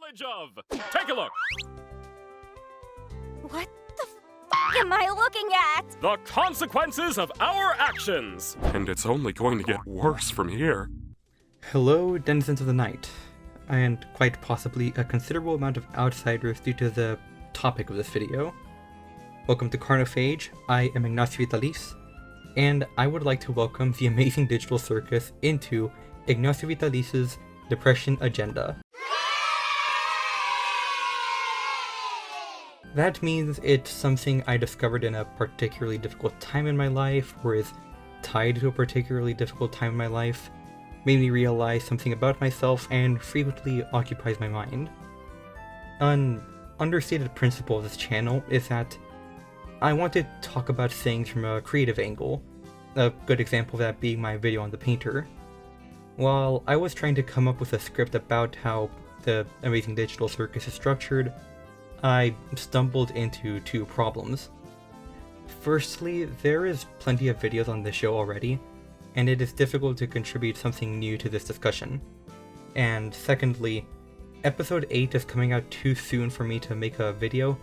knowledge of. Take a look. What the f am I looking at? The consequences of our actions. And it's only going to get worse from here. Hello, denizens of the night, and quite possibly a considerable amount of outsiders due to the topic of this video. Welcome to Carnophage. I am Ignacio Vitalis, and I would like to welcome the amazing digital circus into Ignacio Vitalis's Depression Agenda. That means it's something I discovered in a particularly difficult time in my life, or is tied to a particularly difficult time in my life, made me realize something about myself, and frequently occupies my mind. An understated principle of this channel is that I want to talk about things from a creative angle, a good example of that being my video on the painter. While I was trying to come up with a script about how the amazing digital circus is structured, I stumbled into two problems. Firstly, there is plenty of videos on this show already, and it is difficult to contribute something new to this discussion. And secondly, episode 8 is coming out too soon for me to make a video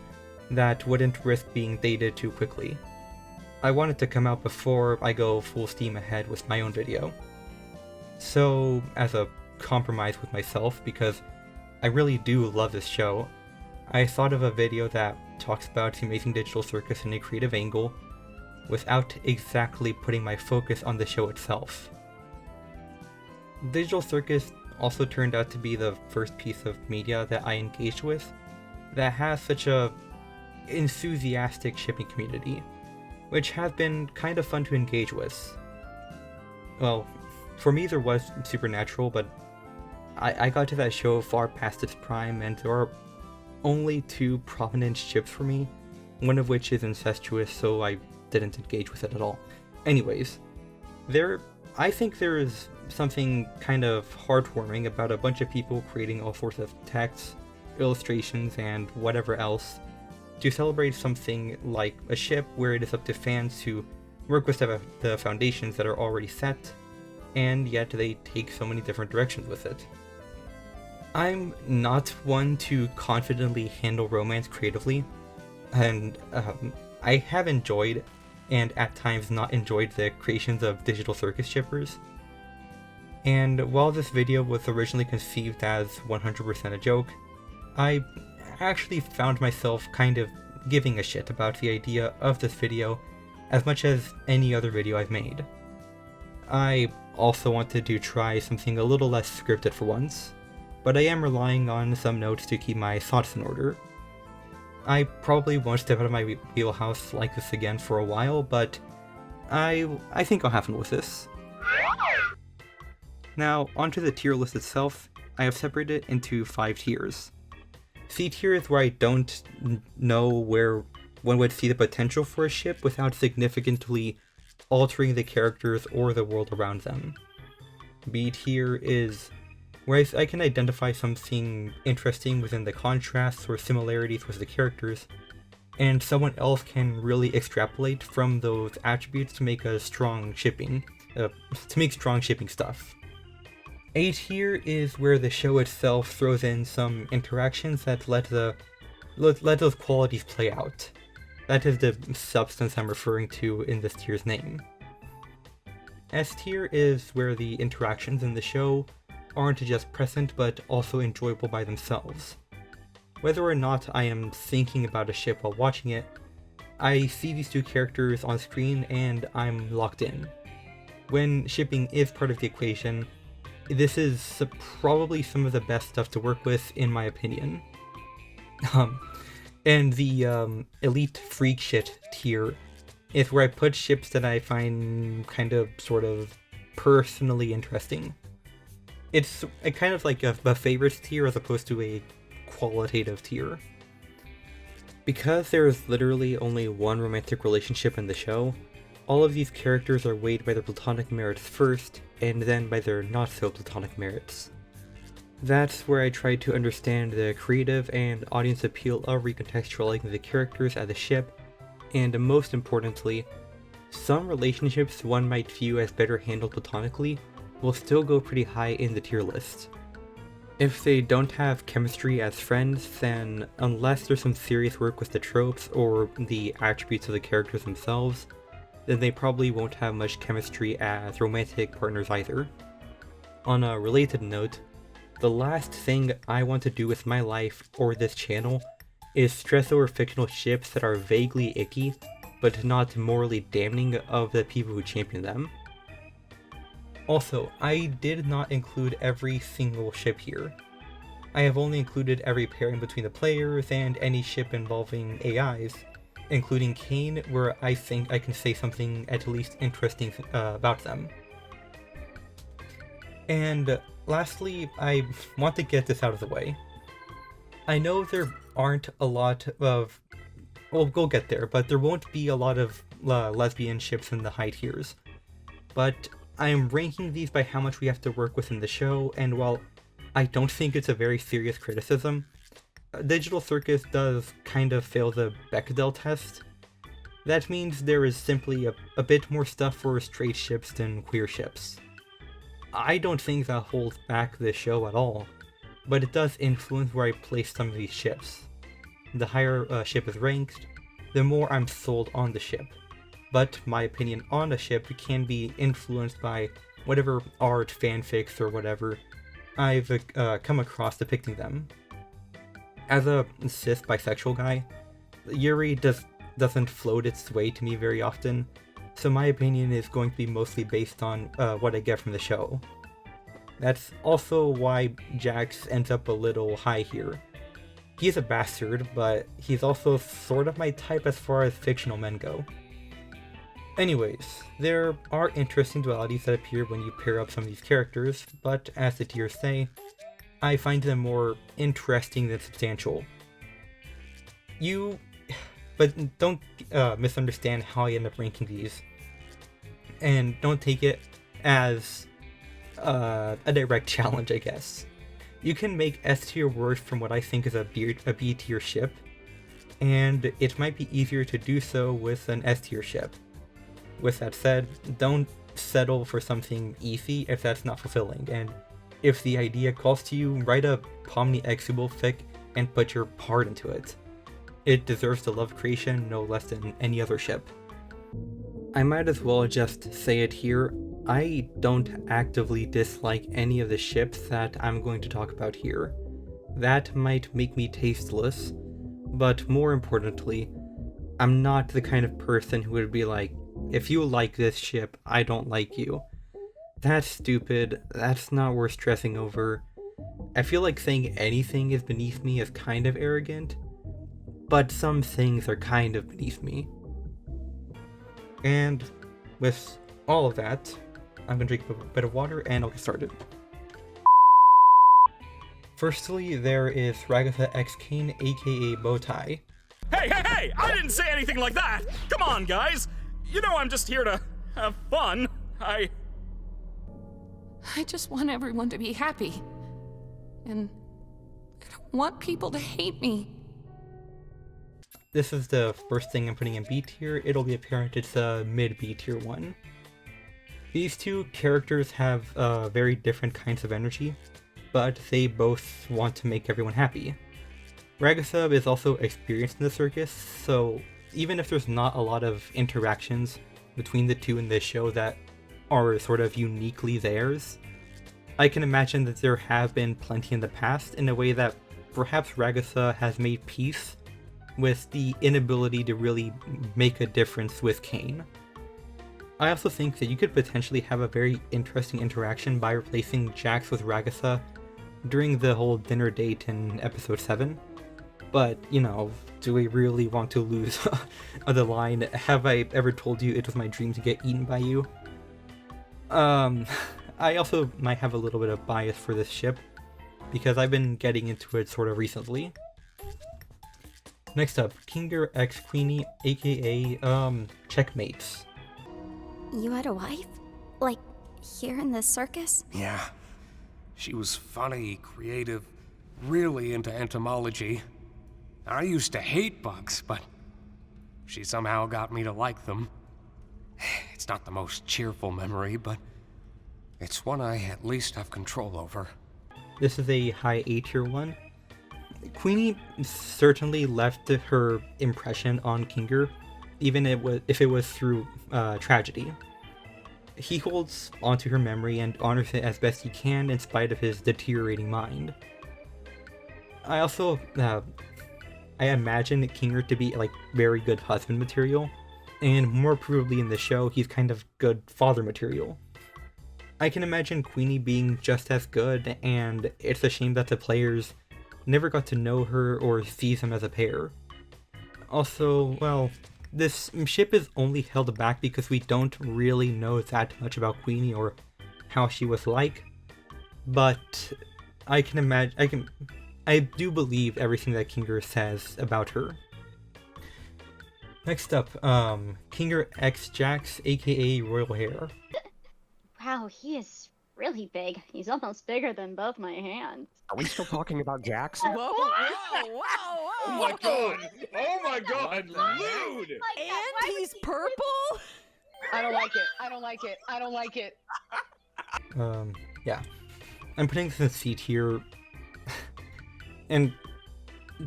that wouldn't risk being dated too quickly. I want it to come out before I go full steam ahead with my own video. So, as a compromise with myself, because I really do love this show, I thought of a video that talks about the amazing digital circus in a creative angle, without exactly putting my focus on the show itself. Digital Circus also turned out to be the first piece of media that I engaged with that has such a enthusiastic shipping community, which has been kind of fun to engage with. Well, for me there was Supernatural, but I got to that show far past its prime, and there are only two prominent ships for me, one of which is incestuous, so I didn't engage with it at all. Anyways, I think there is something kind of heartwarming about a bunch of people creating all sorts of texts, illustrations, and whatever else to celebrate something like a ship, where it is up to fans to work with the foundations that are already set, and yet they take so many different directions with it. I'm not one to confidently handle romance creatively, and I have enjoyed and at times not enjoyed the creations of digital circus shippers. And while this video was originally conceived as 100% a joke, I actually found myself kind of giving a shit about the idea of this video as much as any other video I've made. I also wanted to try something a little less scripted for once, but I am relying on some notes to keep my thoughts in order. I probably won't step out of my wheelhouse like this again for a while, but I think I'll have fun with this. Now, onto the tier list itself. I have separated it into 5 tiers. C tier is where I don't know where one would see the potential for a ship without significantly altering the characters or the world around them. B tier is where I can identify something interesting within the contrasts or similarities with the characters, and someone else can really extrapolate from those attributes to make strong shipping stuff. A tier is where the show itself throws in some interactions that let those qualities play out. That is the substance I'm referring to in this tier's name. S tier is where the interactions in the show aren't just present but also enjoyable by themselves. Whether or not I am thinking about a ship while watching it, I see these two characters on screen and I'm locked in. When shipping is part of the equation, this is probably some of the best stuff to work with, in my opinion. And the elite freak shit tier is where I put ships that I find kind of sort of personally interesting. It's kind of like a favorites tier as opposed to a qualitative tier. Because there is literally only one romantic relationship in the show, all of these characters are weighed by their platonic merits first, and then by their not-so-platonic merits. That's where I try to understand the creative and audience appeal of recontextualizing the characters as a ship, and most importantly, some relationships one might view as better handled platonically will still go pretty high in the tier list. If they don't have chemistry as friends, then unless there's some serious work with the tropes or the attributes of the characters themselves, then they probably won't have much chemistry as romantic partners either. On a related note, the last thing I want to do with my life or this channel is stress over fictional ships that are vaguely icky, but not morally damning of the people who champion them. Also, I did not include every single ship here. I have only included every pairing between the players and any ship involving AIs, including Kane, where I think I can say something at least interesting about them. And lastly, I want to get this out of the way. I know there aren't a lot of... Well, we'll get there, but there won't be a lot of lesbian ships in the high tiers. But I am ranking these by how much we have to work within the show, and while I don't think it's a very serious criticism, Digital Circus does kind of fail the Bechdel test. That means there is simply a bit more stuff for straight ships than queer ships. I don't think that holds back the show at all, but it does influence where I place some of these ships. The higher a ship is ranked, the more I'm sold on the ship. But my opinion on a ship can be influenced by whatever art, fanfics, or whatever I've come across depicting them. As a cis bisexual guy, Yuri doesn't float its way to me very often, so my opinion is going to be mostly based on what I get from the show. That's also why Jax ends up a little high here. He's a bastard, but he's also sort of my type as far as fictional men go. Anyways, there are interesting dualities that appear when you pair up some of these characters, but as the tiers say, I find them more interesting than substantial. But don't misunderstand how I end up ranking these, and don't take it as a direct challenge, I guess. You can make S tier work from what I think is a B tier ship, and it might be easier to do so with an S tier ship. With that said, don't settle for something easy if that's not fulfilling, and if the idea calls to you, write a Pomni Exubal fic and put your heart into it. It deserves the love creation no less than any other ship. I might as well just say it here, I don't actively dislike any of the ships that I'm going to talk about here. That might make me tasteless, but more importantly, I'm not the kind of person who would be like, if you like this ship, I don't like you. That's stupid, that's not worth stressing over. I feel like saying anything is beneath me is kind of arrogant, but some things are kind of beneath me. And with all of that, I'm gonna drink a bit of water and I'll get started. Firstly, there is Ragatha X Kane, aka Bowtie. Hey! I didn't say anything like that! Come on, guys! You know I'm just here to have fun. I just want everyone to be happy. And I don't want people to hate me. This is the first thing I'm putting in B tier. It'll be apparent it's a mid B tier one. These two characters have very different kinds of energy, but they both want to make everyone happy. Ragatha is also experienced in the circus, so even if there's not a lot of interactions between the two in this show that are sort of uniquely theirs, I can imagine that there have been plenty in the past in a way that perhaps Ragatha has made peace with the inability to really make a difference with Kane. I also think that you could potentially have a very interesting interaction by replacing Jax with Ragatha during the whole dinner date in episode 7. But, you know, do we really want to lose the line, have I ever told you it was my dream to get eaten by you? I also might have a little bit of bias for this ship, because I've been getting into it sort of recently. Next up, Kinger X Queenie, aka, Checkmates. You had a wife? Like, here in the circus? Yeah. She was funny, creative, really into entomology. I used to hate bugs, but she somehow got me to like them. It's not the most cheerful memory, but it's one I at least have control over. This is a high A tier one. Queenie certainly left her impression on Kinger, even if it was through tragedy. He holds onto her memory and honors it as best he can in spite of his deteriorating mind. I also, I imagine Kinger to be like very good husband material, and more probably in the show, he's kind of good father material. I can imagine Queenie being just as good, and it's a shame that the players never got to know her or see them as a pair. Also, well, this ship is only held back because we don't really know that much about Queenie or how she was like, but I do believe everything that Kinger says about her. Next up, Kinger X Jax, aka Royal Hair. Wow, he is really big. He's almost bigger than both my hands. Are we still talking about Jax? Whoa, whoa, whoa, Oh my god! Oh my god! Lewd! And he's purple? I don't like it. I don't like it. I don't like it. Yeah. I'm putting this in C tier. And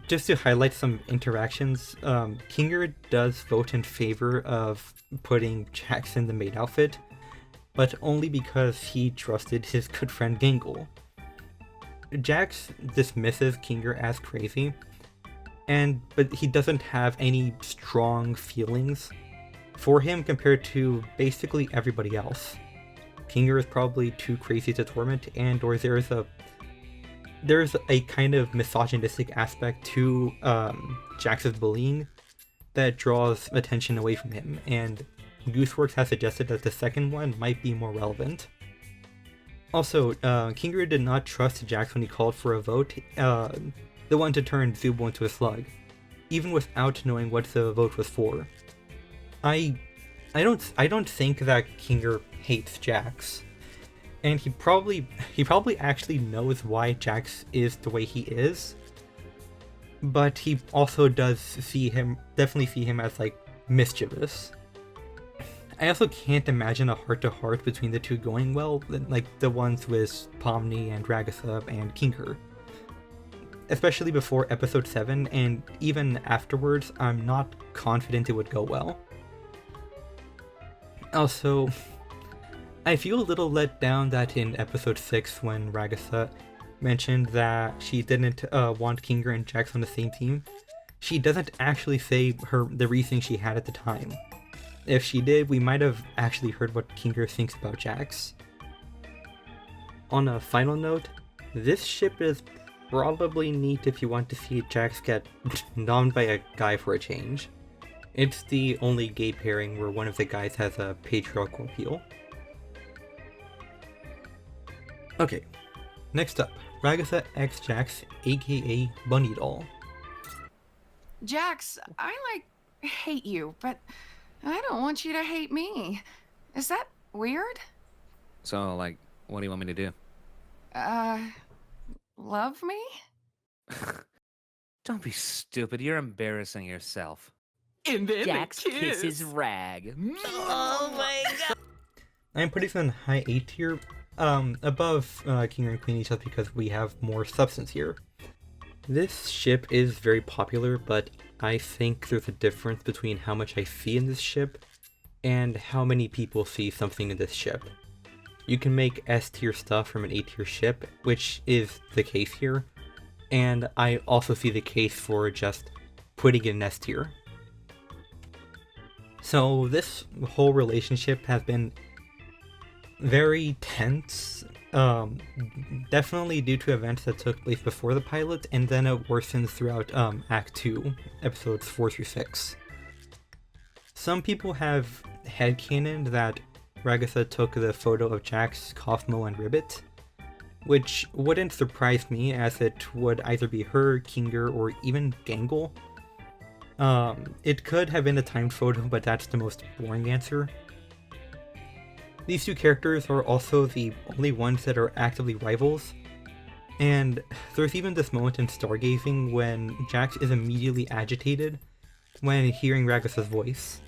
just to highlight some interactions, Kinger does vote in favor of putting Jax in the maid outfit, but only because he trusted his good friend Gangle. Jax dismisses Kinger as crazy, but he doesn't have any strong feelings for him compared to basically everybody else. Kinger is probably too crazy to torment, or there's a kind of misogynistic aspect to Jax's bullying that draws attention away from him, and Gooseworks has suggested that the second one might be more relevant. Also, Kinger did not trust Jax when he called for a vote, the one to turn Zubo into a slug, even without knowing what the vote was for. I don't think that Kinger hates Jax, and he probably actually knows why Jax is the way he is, but he also does definitely see him as like mischievous. I also can't imagine a heart-to-heart between the two going well, like the ones with Pomni and Ragasa and Kinger. Especially before episode 7, and even afterwards, I'm not confident it would go well. Also, I feel a little let down that in episode 6, when Ragasa mentioned that she didn't want Kinger and Jax on the same team, she doesn't actually say the reasoning she had at the time. If she did, we might have actually heard what Kinger thinks about Jax. On a final note, this ship is probably neat if you want to see Jax get nommed by a guy for a change. It's the only gay pairing where one of the guys has a patriarchal appeal. Okay, next up, Ragasa X Jax, aka Bunny Doll. Jax, I hate you, but I don't want you to hate me. Is that weird? So, what do you want me to do? Love me? Don't be stupid. You're embarrassing yourself. And then Jax kisses Rag. Oh my god. I'm putting them in high A tier, above Kinger and Queenie just because we have more substance here. This ship is very popular, but I think there's a difference between how much I see in this ship and how many people see something in this ship. You can make S tier stuff from an A tier ship, which is the case here, and I also see the case for just putting it in S tier. So this whole relationship has been very tense, definitely due to events that took place before the pilot, and then it worsens throughout Act 2, episodes 4 through 6. Some people have headcanoned that Ragasa took the photo of Jax, Cosmo, and Ribbit, which wouldn't surprise me as it would either be her, Kinger, or even Gangle. It could have been a timed photo, but that's the most boring answer. These two characters are also the only ones that are actively rivals, and there's even this moment in Stargazing when Jax is immediately agitated when hearing Ragasa's voice.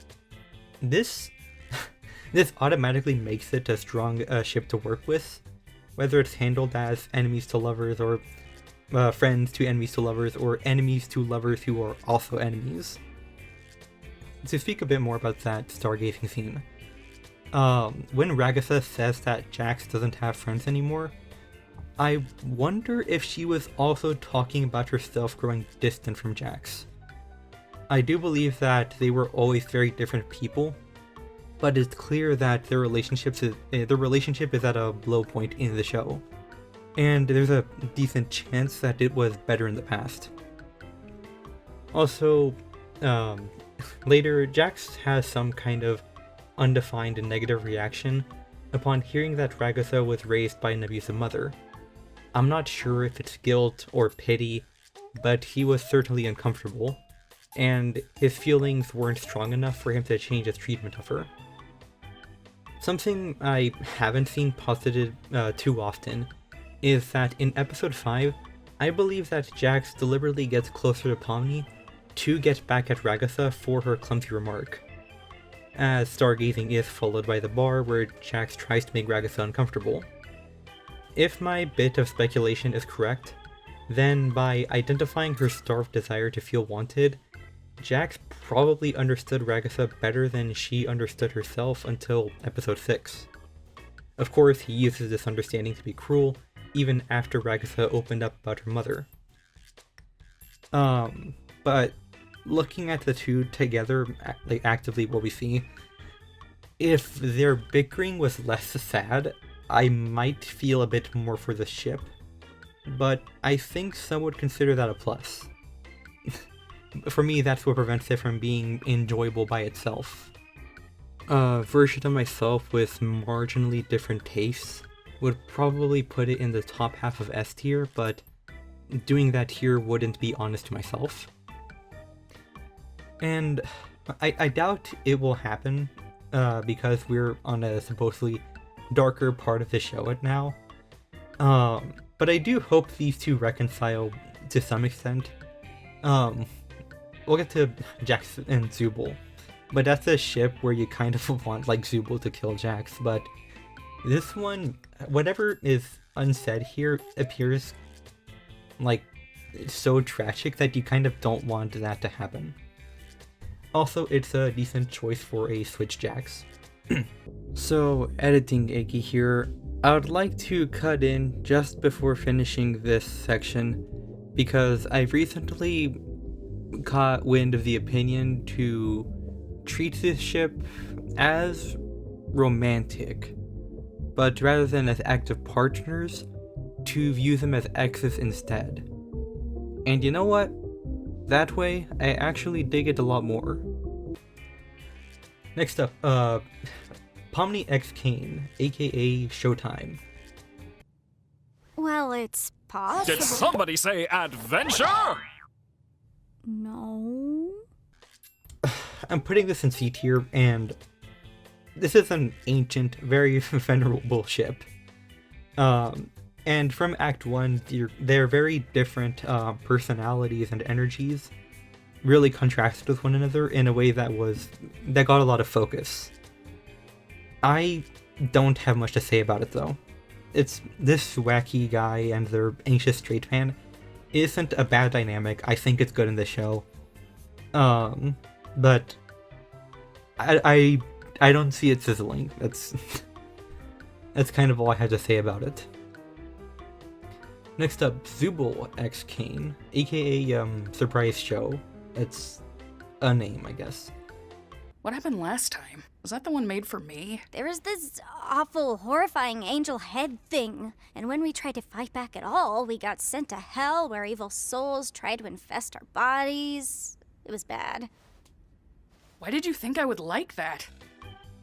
This automatically makes it a strong ship to work with, whether it's handled as enemies to lovers or friends to enemies to lovers or enemies to lovers who are also enemies. To speak a bit more about that stargazing scene, when Ragatha says that Jax doesn't have friends anymore, I wonder if she was also talking about herself growing distant from Jax. I do believe that they were always very different people, but it's clear that their relationship is at a low point in the show, and there's a decent chance that it was better in the past. Also, later, Jax has some kind of undefined and negative reaction upon hearing that Ragatha was raised by an abusive mother. I'm not sure if it's guilt or pity, but he was certainly uncomfortable, and his feelings weren't strong enough for him to change his treatment of her. Something I haven't seen posited too often is that in episode 5, I believe that Jax deliberately gets closer to Pomni to get back at Ragatha for her clumsy remark, as stargazing is followed by the bar where Jax tries to make Ragatha uncomfortable. If my bit of speculation is correct, then by identifying her starved desire to feel wanted, Jax probably understood Ragatha better than she understood herself until episode 6. Of course, he uses this understanding to be cruel, even after Ragatha opened up about her mother. But looking at the two together, like actively what we see, if their bickering was less sad, I might feel a bit more for the ship, but I think some would consider that a plus. For me, that's what prevents it from being enjoyable by itself. A version of myself with marginally different tastes would probably put it in the top half of S tier, but doing that here wouldn't be honest to myself. And I doubt it will happen, because we're on a supposedly darker part of the show now. But I do hope these two reconcile to some extent. We'll get to Jax and Zubul, but that's a ship where you kind of want like Zubul to kill Jax, but this one, whatever is unsaid here appears like so tragic that you kind of don't want that to happen. Also, it's a decent choice for a Switch Jax. So, editing Iggy here, I would like to cut in just before finishing this section, because I've recently caught wind of the opinion to treat this ship as romantic, but rather than as active partners, to view them as exes instead. And you know what? That way, I actually dig it a lot more. Next up, Pomni X Kane, aka Showtime. Well, it's possible. Did somebody say adventure? No. I'm putting this in C tier, and this is an ancient, very venerable ship. And from Act 1, they're very different personalities and energies really contrasted with one another in a way that got a lot of focus. I don't have much to say about it though. It's this wacky guy and their anxious straight man isn't a bad dynamic. I think it's good in the show. But I don't see it sizzling. That's kind of all I have to say about it. Next up, Zubul X Kane, aka Surprise Show. It's a name, I guess. What happened last time? Was that the one made for me? There was this awful, horrifying angel head thing, and when we tried to fight back at all, we got sent to hell where evil souls tried to infest our bodies. It was bad. Why did you think I would like that?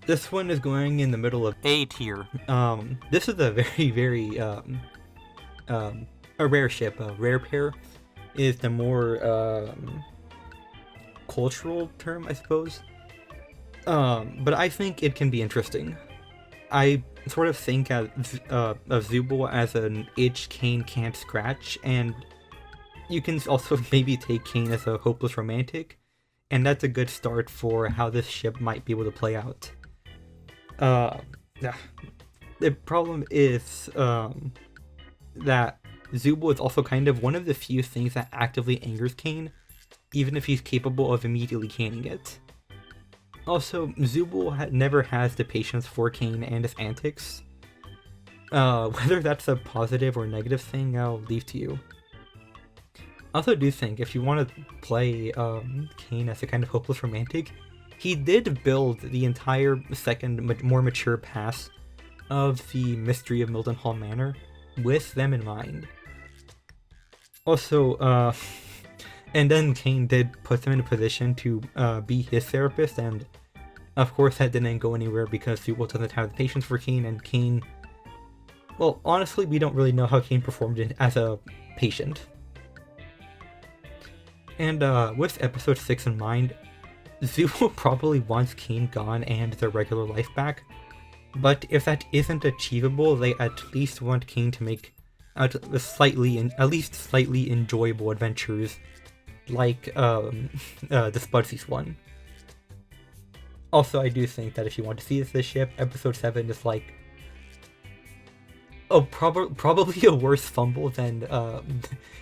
This one is going in the middle of A tier. This is a very, very a rare ship. A rare pair is the more cultural term, I suppose. But I think it can be interesting. I sort of think of Zubul as an itch Kane can't scratch, and you can also maybe take Kane as a hopeless romantic, and that's a good start for how this ship might be able to play out. the problem is that Zubul is also kind of one of the few things that actively angers Kane, even if he's capable of immediately canning it. Also, Zubul never has the patience for Kane and his antics. Whether that's a positive or negative thing, I'll leave to you. I also do think if you want to play Kane as a kind of hopeless romantic, he did build the entire second, more mature pass of the Mystery of Mildenhall Manor with them in mind. Also, and then Kane did put them in a position to be his therapist, and of course that didn't go anywhere because Zubul doesn't have the patience for Kane, and Kane... Well, honestly, we don't really know how Kane performed as a patient. And with episode 6 in mind, Zubul probably wants Kane gone and their regular life back, but if that isn't achievable, they at least want Kane to make at least slightly enjoyable adventures, like the Spudsies one. Also, I do think that if you want to see this ship, episode 7 is like probably a worse fumble than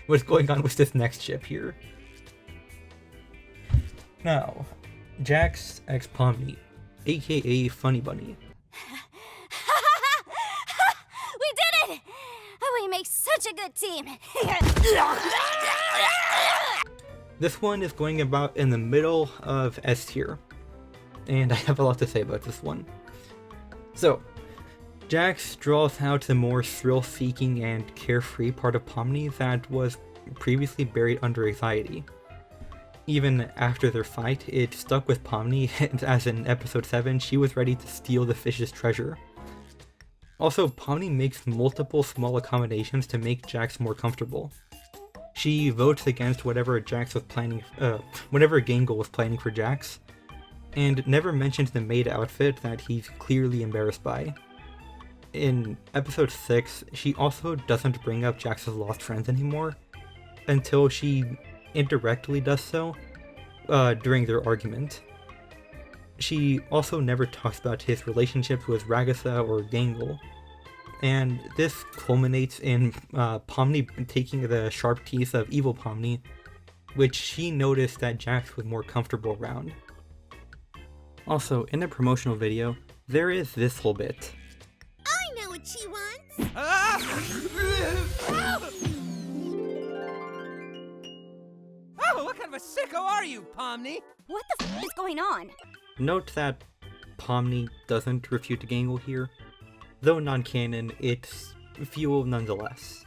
what's going on with this next ship here. Now, Jax x Pomni, aka Funny Bunny. We did it! We make such a good team. This one is going about in the middle of S tier, and I have a lot to say about this one. So, Jax draws out the more thrill-seeking and carefree part of Pomni that was previously buried under anxiety. Even after their fight, it stuck with Pomni, as in episode 7, she was ready to steal the fish's treasure. Also, Pomni makes multiple small accommodations to make Jax more comfortable. She votes against whatever whatever Gangle was planning for Jax, and never mentions the maid outfit that he's clearly embarrassed by. In episode 6, she also doesn't bring up Jax's lost friends anymore, until she indirectly does so during their argument. She also never talks about his relationships with Ragatha or Gangle, and this culminates in Pomni taking the sharp teeth of evil Pomni, which she noticed that Jax was more comfortable around. Also, in the promotional video, there is this whole bit. I know what she wants! Oh, what kind of a sicko are you, Pomni? What the f is going on? Note that Pomni doesn't refute Gangle here, though non-canon, it's fuel nonetheless.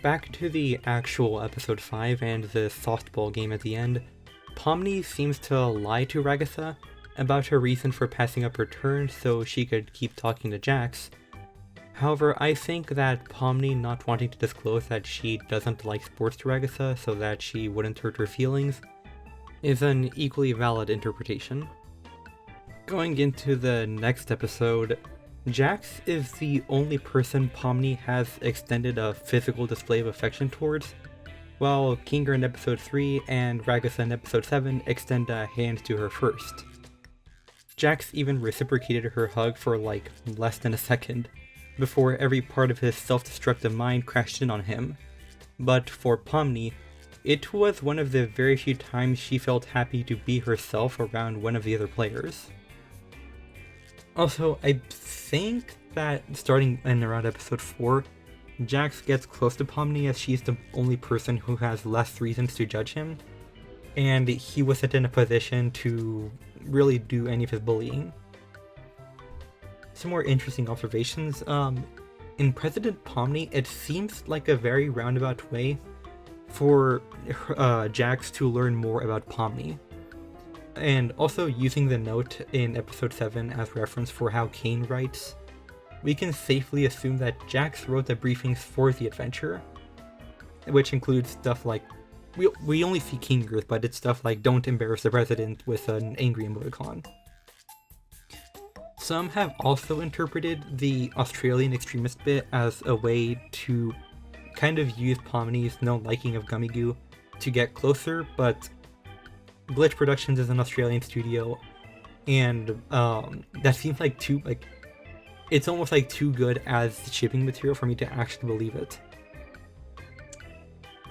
Back to the actual episode 5 and the softball game at the end, Pomni seems to lie to Ragatha about her reason for passing up her turn so she could keep talking to Jax. However, I think that Pomni not wanting to disclose that she doesn't like sports to Ragatha so that she wouldn't hurt her feelings is an equally valid interpretation. Going into the next episode, Jax is the only person Pomni has extended a physical display of affection towards, while Kinger in episode 3 and Ragatha in episode 7 extend a hand to her first. Jax even reciprocated her hug for like less than a second, before every part of his self-destructive mind crashed in on him. But for Pomni, it was one of the very few times she felt happy to be herself around one of the other players. Also, I think that starting in around episode 4, Jax gets close to Pomni as she's the only person who has less reasons to judge him, and he wasn't in a position to really do any of his bullying. Some more interesting observations. In President Pomni, it seems like a very roundabout way for Jax to learn more about Pomni. And also using the note in episode 7 as reference for how Kane writes, we can safely assume that Jax wrote the briefings for the adventure, which includes stuff like, we only see Kingers, but it's stuff like don't embarrass the president with an angry emoticon. Some have also interpreted the Australian extremist bit as a way to kind of use Pomni's no liking of Gummy Goo to get closer, but Glitch Productions is an Australian studio, and that seems like it's almost like too good as shipping material for me to actually believe it.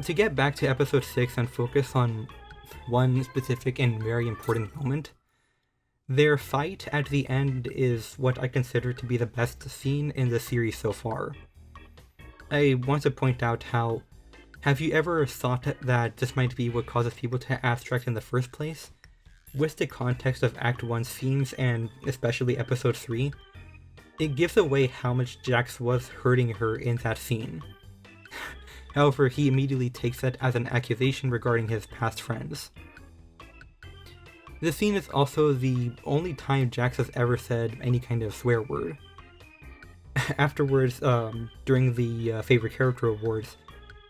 To get back to episode 6 and focus on one specific and very important moment, their fight at the end is what I consider to be the best scene in the series so far. I want to point out how, have you ever thought that this might be what causes people to abstract in the first place? With the context of Act 1's themes, and especially episode 3, it gives away how much Jax was hurting her in that scene. However, he immediately takes that as an accusation regarding his past friends. This scene is also the only time Jax has ever said any kind of swear word. Afterwards, during the Favorite Character Awards,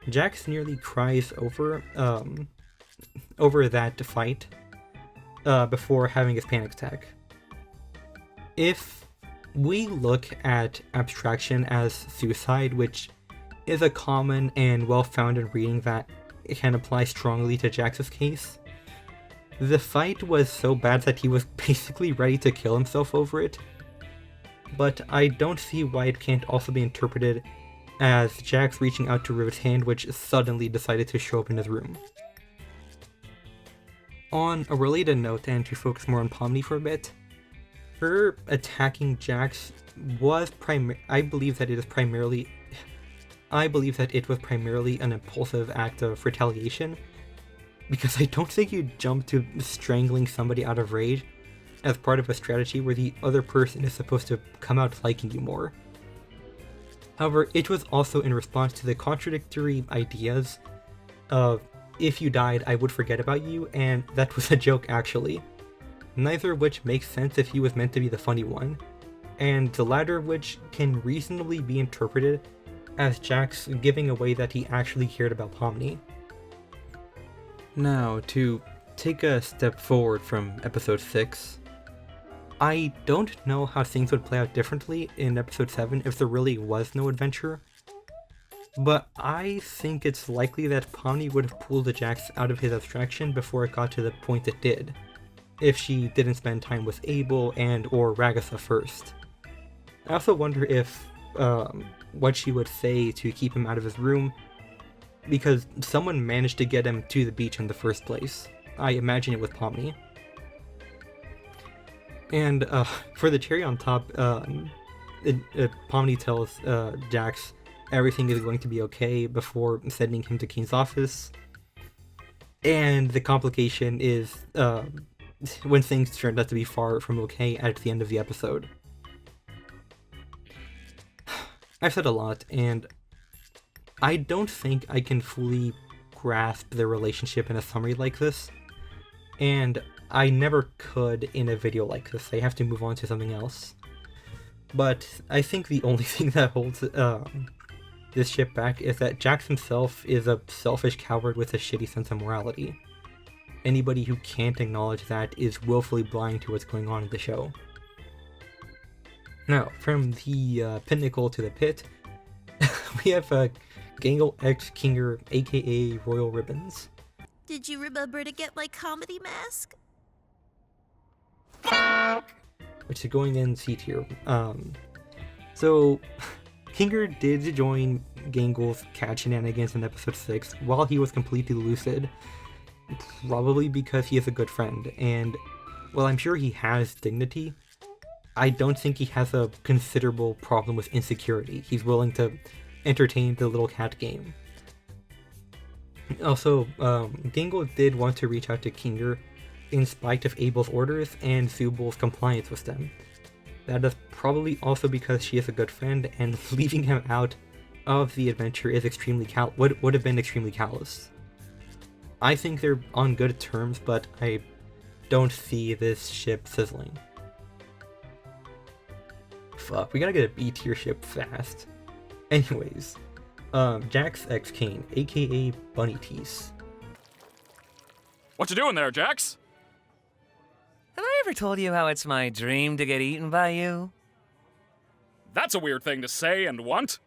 Jax nearly cries over that fight before having his panic attack. If we look at abstraction as suicide, which is a common and well-founded reading that can apply strongly to Jax's case, the fight was so bad that he was basically ready to kill himself over it, but I don't see why it can't also be interpreted as Jax reaching out to Rivet's hand, which suddenly decided to show up in his room. On a related note, and to focus more on Pomni for a bit, her attacking Jax was I believe that it was primarily an impulsive act of retaliation, because I don't think you jump to strangling somebody out of rage as part of a strategy where the other person is supposed to come out liking you more. However, it was also in response to the contradictory ideas of, if you died, I would forget about you, and that was a joke actually. Neither of which makes sense if he was meant to be the funny one, and the latter of which can reasonably be interpreted as Jax giving away that he actually cared about Pomni. Now, to take a step forward from episode 6, I don't know how things would play out differently in episode 7 if there really was no adventure, but I think it's likely that Pomni would have pulled the Jax out of his abstraction before it got to the point it did, if she didn't spend time with Abel and or Ragatha first. I also wonder if what she would say to keep him out of his room, because someone managed to get him to the beach in the first place. I imagine it was Pomni. And for the cherry on top, Pomni tells Jax everything is going to be okay before sending him to King's office. And the complication is when things turned out to be far from okay at the end of the episode. I've said a lot, and I don't think I can fully grasp their relationship in a summary like this, and I never could in a video like this. I have to move on to something else. But I think the only thing that holds this ship back is that Jax himself is a selfish coward with a shitty sense of morality. Anybody who can't acknowledge that is willfully blind to what's going on in the show. Now, from the pinnacle to the pit, we have Gangle X Kinger, aka Royal Ribbons. Did you remember to get my comedy mask? Which is going in C tier. So, Kinger did join Gangle's cat shenanigans in episode 6 while he was completely lucid. Probably because he is a good friend, and while I'm sure he has dignity, I don't think he has a considerable problem with insecurity. He's willing to entertain the little cat game. Also, Gangle did want to reach out to Kinger in spite of Abel's orders and Zubal's compliance with them. That is probably also because she is a good friend, and leaving him out of the adventure is would have been extremely callous. I think they're on good terms, but I don't see this ship sizzling. Fuck, we gotta get a B tier ship fast. Anyways, Jax X Kane, aka Bunny Tease. What you doing there, Jax? Have I ever told you how it's my dream to get eaten by you? That's a weird thing to say and want.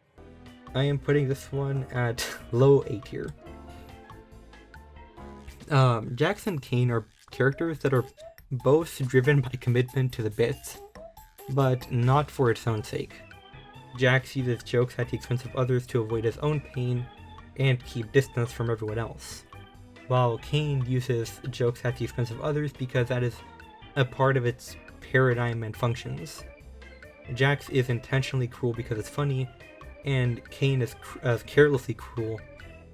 I am putting this one at low A tier. Jax and Kane are characters that are both driven by commitment to the bit. but not for its own sake. Jax uses jokes at the expense of others to avoid his own pain and keep distance from everyone else, while Kane uses jokes at the expense of others because that is a part of its paradigm and functions. Jax is intentionally cruel because it's funny, and Kane is carelessly cruel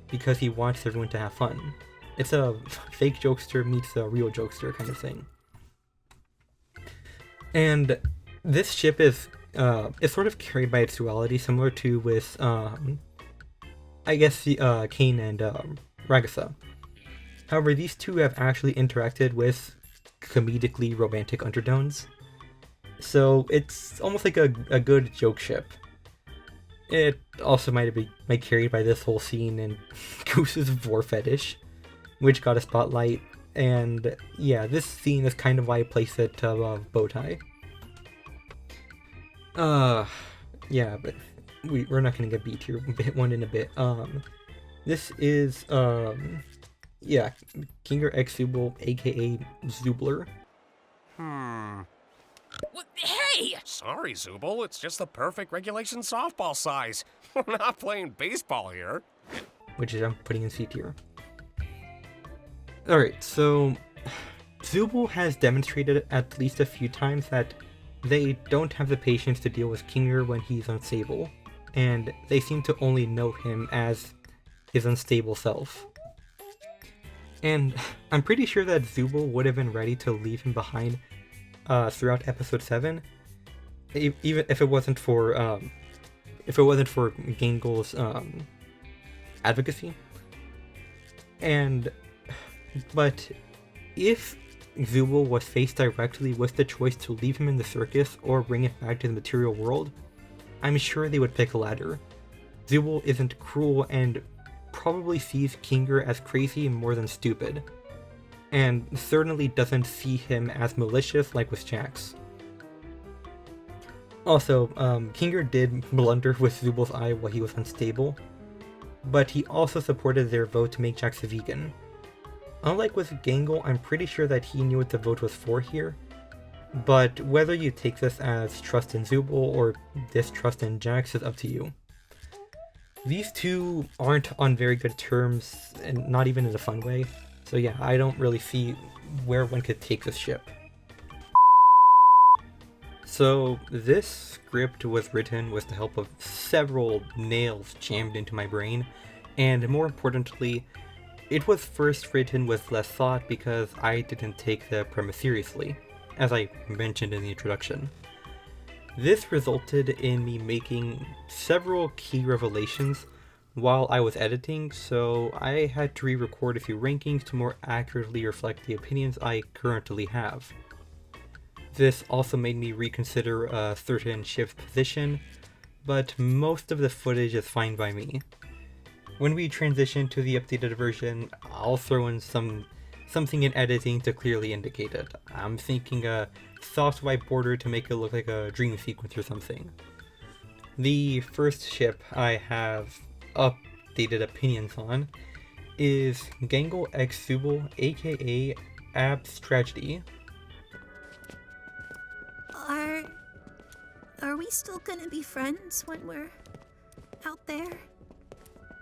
because he wants everyone to have fun. It's a fake jokester meets a real jokester kind of thing. And this ship is sort of carried by its duality, similar to with I guess the Kane and Ragatha. However, these two have actually interacted with comedically romantic undertones, so it's almost like a good joke ship. It also might be carried by this whole scene and Goose's vor fetish, which got a spotlight, and yeah, this scene is kind of why I place it above Bowtie. Yeah, but we're not gonna get beat here one in a bit. This is yeah, Kinger X Zubel, aka Zubler. Hey! Sorry, Zubel. It's just the perfect regulation softball size. We're not playing baseball here. Which is I'm putting in C tier. Alright, so Zubel has demonstrated at least a few times that they don't have the patience to deal with Kinger when he's unstable, and they seem to only know him as his unstable self. And I'm pretty sure that Zubel would have been ready to leave him behind throughout episode 7, even if it wasn't for Gangel's advocacy. But if Zubel was faced directly with the choice to leave him in the circus or bring it back to the material world, I'm sure they would pick the latter. Zubel isn't cruel and probably sees Kinger as crazy more than stupid, and certainly doesn't see him as malicious like with Jax. Also, Kinger did blunder with Zubel's eye while he was unstable, but he also supported their vote to make Jax a vegan. Unlike with Gangel, I'm pretty sure that he knew what the vote was for here, but whether you take this as trust in Zubel or distrust in Jax is up to you. These two aren't on very good terms, and not even in a fun way, so yeah, I don't really see where one could take this ship. So this script was written with the help of several nails jammed into my brain, and more importantly, it was first written with less thought because I didn't take the premise seriously, as I mentioned in the introduction. This resulted in me making several key revelations while I was editing, so I had to re-record a few rankings to more accurately reflect the opinions I currently have. This also made me reconsider a certain ship's position, but most of the footage is fine by me. When we transition to the updated version, I'll throw in something in editing to clearly indicate it. I'm thinking a soft white border to make it look like a dream sequence or something. The first ship I have updated opinions on is Gangel X Zubel, aka Ab's Tragedy. Are we still gonna be friends when we're out there?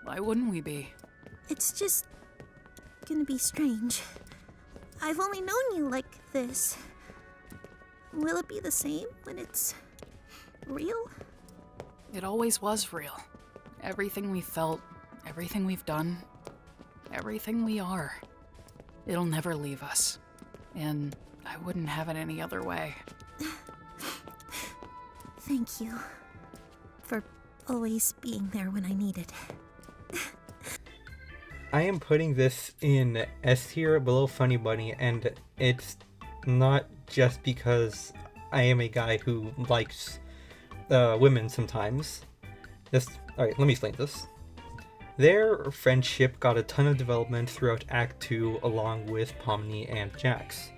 Why wouldn't we be? It's just gonna be strange. I've only known you like this. Will it be the same when it's real? It always was real. Everything we felt, everything we've done, everything we are. It'll never leave us. And I wouldn't have it any other way. Thank you for always being there when I need it. I am putting this in S tier below Funny Bunny, and it's not just because I am a guy who likes women sometimes. Alright, let me explain this. Their friendship got a ton of development throughout Act 2 along with Pomni and Jax.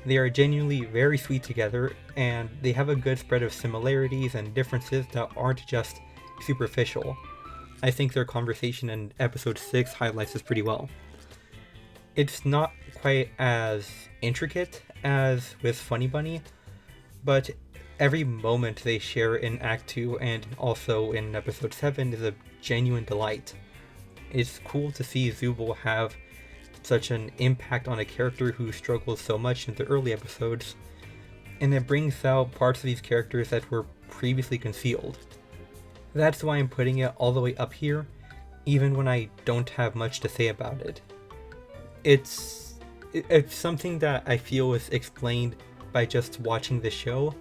They are genuinely very sweet together, and they have a good spread of similarities and differences that aren't just superficial. I think their conversation in episode 6 highlights this pretty well. It's not quite as intricate as with Funny Bunny, but every moment they share in Act 2 and also in Episode 7 is a genuine delight. It's cool to see Zubul have such an impact on a character who struggles so much in the early episodes, and it brings out parts of these characters that were previously concealed. That's why I'm putting it all the way up here, even when I don't have much to say about it. It's something that I feel is explained by just watching the show,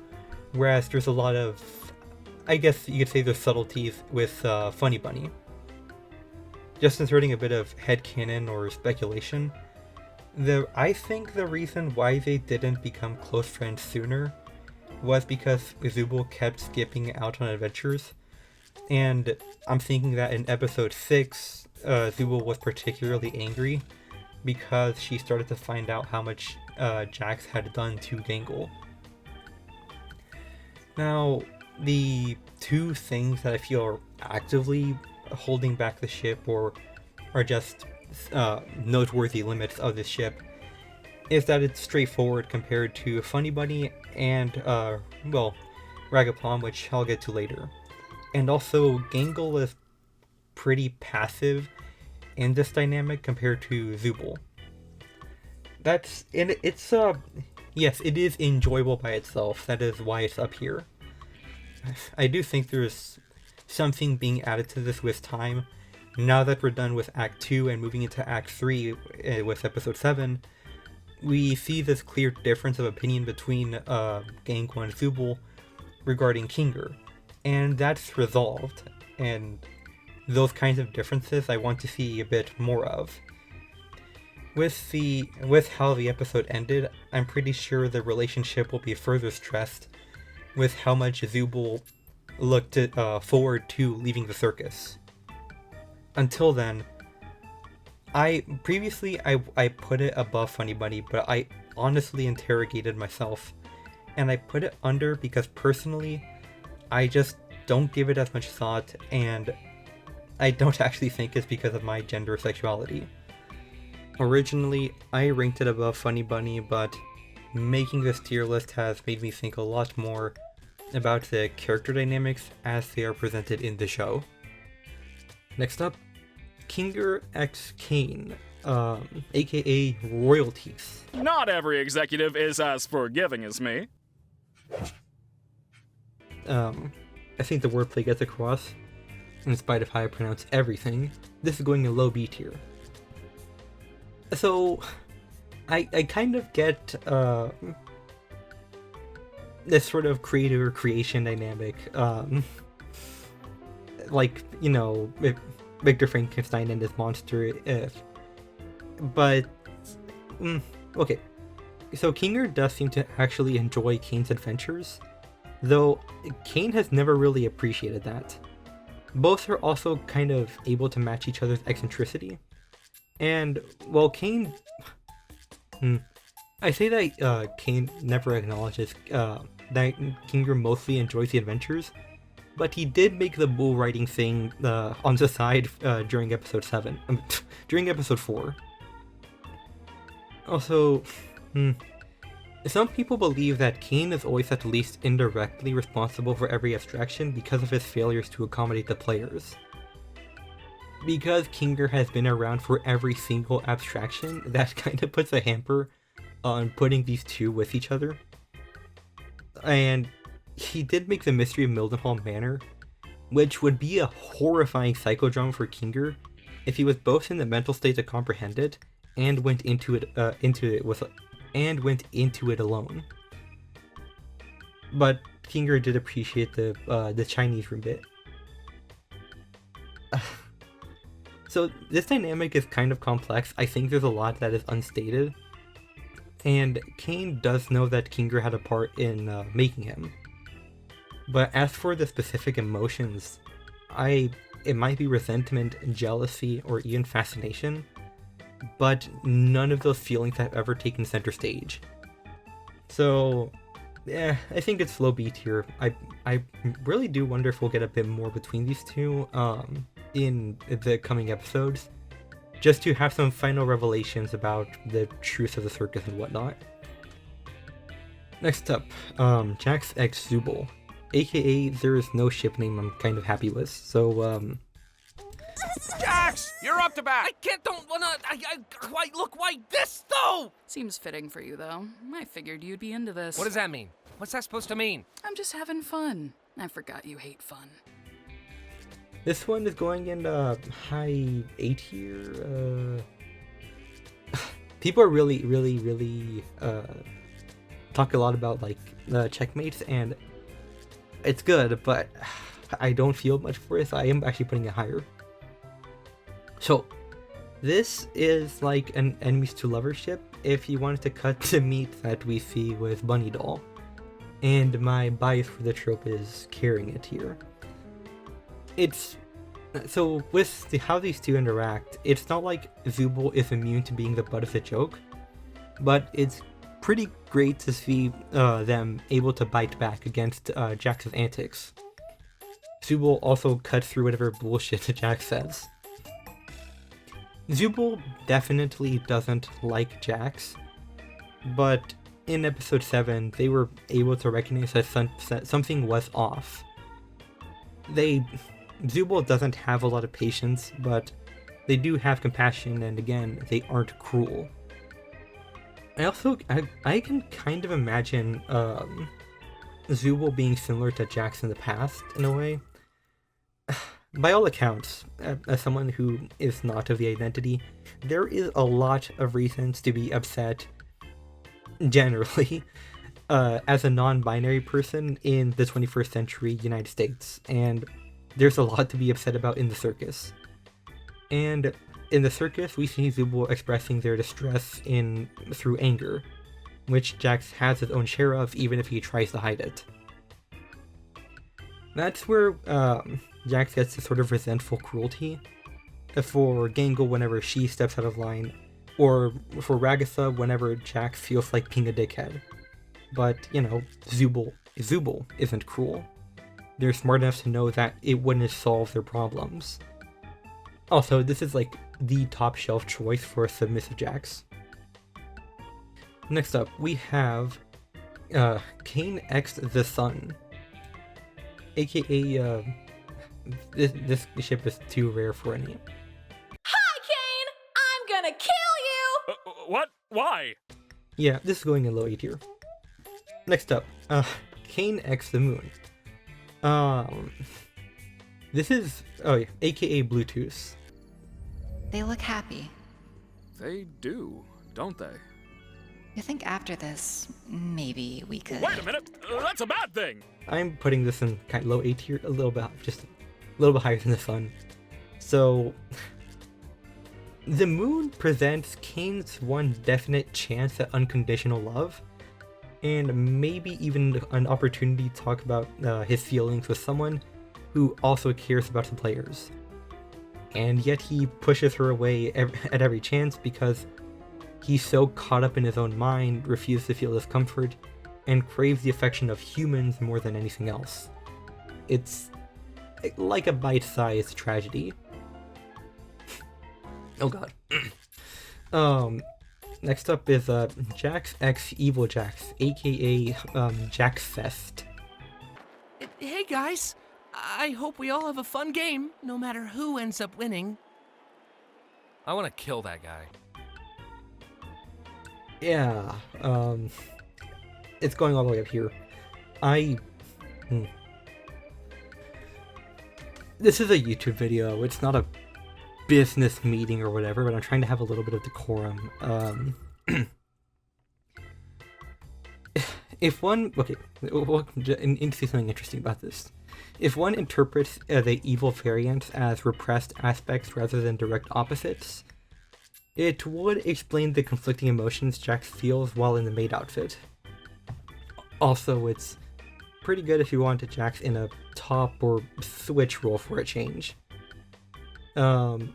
whereas there's a lot of, I guess you could say, there's subtleties with Funny Bunny. Just inserting a bit of headcanon or speculation, I think the reason why they didn't become close friends sooner was because Zubul kept skipping out on adventures, and I'm thinking that in episode 6, Zubul was particularly angry because she started to find out how much Jax had done to Gangle. Now, the two things that I feel are actively holding back the ship or are just noteworthy limits of this ship is that it's straightforward compared to Funny Bunny and, Ragapalm, which I'll get to later. And also, Gangle is pretty passive in this dynamic compared to Zubul. Yes, it is enjoyable by itself, that is why it's up here. I do think there's something being added to this with time. Now that we're done with Act 2 and moving into Act 3 with Episode 7, we see this clear difference of opinion between Gangle and Zubul regarding Kinger, and that's resolved, and those kinds of differences I want to see a bit more of. With how the episode ended, I'm pretty sure the relationship will be further stressed with how much Zubul looked forward to leaving the circus. Until then, I put it above Funny Bunny, but I honestly interrogated myself, and I put it under because personally, I just don't give it as much thought, and I don't actually think it's because of my gender or sexuality. Originally, I ranked it above Funny Bunny, but making this tier list has made me think a lot more about the character dynamics as they are presented in the show. Next up, Kinger x Kane, aka Royalties. Not every executive is as forgiving as me. I think the wordplay gets across, in spite of how I pronounce everything. This is going in low B tier. So, I kind of get this sort of creator-creation dynamic, like, you know, Victor Frankenstein and his monster, but, okay. So Kinger does seem to actually enjoy Kane's adventures, though Kane has never really appreciated that. Both are also kind of able to match each other's eccentricity, and while Kane... I say that Kane never acknowledges that Kinger mostly enjoys the adventures, but he did make the bull riding thing on the side during episode 7, during episode 4. Also, some people believe that Kane is always at least indirectly responsible for every abstraction because of his failures to accommodate the players. Because Kinger has been around for every single abstraction, that kind of puts a hamper on putting these two with each other. And he did make the Mystery of Mildenhall Manor, which would be a horrifying psychodrama for Kinger if he was both in the mental state to comprehend it and went into it alone. But Kinger did appreciate the Chinese room bit. So this dynamic is kind of complex. I think there's a lot that is unstated, and Kane does know that Kinger had a part in making him. But as for the specific emotions, it might be resentment, jealousy, or even fascination, but none of those feelings have ever taken center stage. So, I think it's low B tier. I really do wonder if we'll get a bit more between these two in the coming episodes, just to have some final revelations about the truth of the circus and whatnot. Next up, Jax X Zubul, aka there is no ship name I'm kind of happy with. So Jax, you're up to bat. I can't, don't wanna, why, look, why this though? Seems fitting for you, though. I figured you'd be into this. What does that mean? What's that supposed to mean? I'm just having fun. I forgot you hate fun. this one is going in high A tier. People are really talk a lot about like checkmates, and it's good, but I don't feel much for it. So I am actually putting it higher. So this is like an enemies to lovers ship if you wanted to cut the meat that we see with Bunny Doll, and my bias for the trope is carrying it here. It's so with how these two interact, it's not like Zubul is immune to being the butt of the joke, but it's pretty great to see them able to bite back against Jax's antics. Zubul also cuts through whatever bullshit Jax says. Zubul definitely doesn't like Jax, but in episode 7 they were able to recognize that something was off. Zubul doesn't have a lot of patience, but they do have compassion, and again, they aren't cruel. I can kind of imagine Zubul being similar to Jax in the past, in a way. By all accounts, as someone who is not of the identity, there is a lot of reasons to be upset, generally, as a non-binary person in the 21st century United States, and there's a lot to be upset about in the Circus. And in the Circus, we see Zubul expressing their distress through anger, which Jax has his own share of, even if he tries to hide it. That's where Jax gets this sort of resentful cruelty for Gangle whenever she steps out of line, or for Ragatha whenever Jax feels like being a dickhead. But, you know, Zubul isn't cruel. They're smart enough to know that it wouldn't solve their problems. Also, this is like the top shelf choice for a submissive Jax. Next up, we have Kane X the Sun, aka this ship is too rare for any. Hi, Kane! I'm gonna kill you! What? Why? Yeah, this is going in low A tier. Next up, Kane X the Moon. This is aka Bluetooth. They look happy. They do, don't they? You think after this, maybe we could... Wait a minute! That's a bad thing! I'm putting this in kind of low A tier, a little bit higher than the sun. So, the Moon presents Kane's one definite chance at unconditional love, and maybe even an opportunity to talk about his feelings with someone who also cares about the players. And yet he pushes her away at every chance because he's so caught up in his own mind, refuses to feel discomfort, and craves the affection of humans more than anything else. It's like a bite-sized tragedy. Oh god. Next up is Jax X Evil Jax, aka Jax Fest. Hey guys, I hope we all have a fun game, no matter who ends up winning. I want to kill that guy. Yeah, it's going all the way up here. This is a YouTube video, it's not a business meeting or whatever, but I'm trying to have a little bit of decorum. If one, okay, and see something interesting about this. If one interprets the evil variants as repressed aspects rather than direct opposites, it would explain the conflicting emotions Jax feels while in the maid outfit. Also, it's pretty good if you want Jax in a top or switch role for a change. And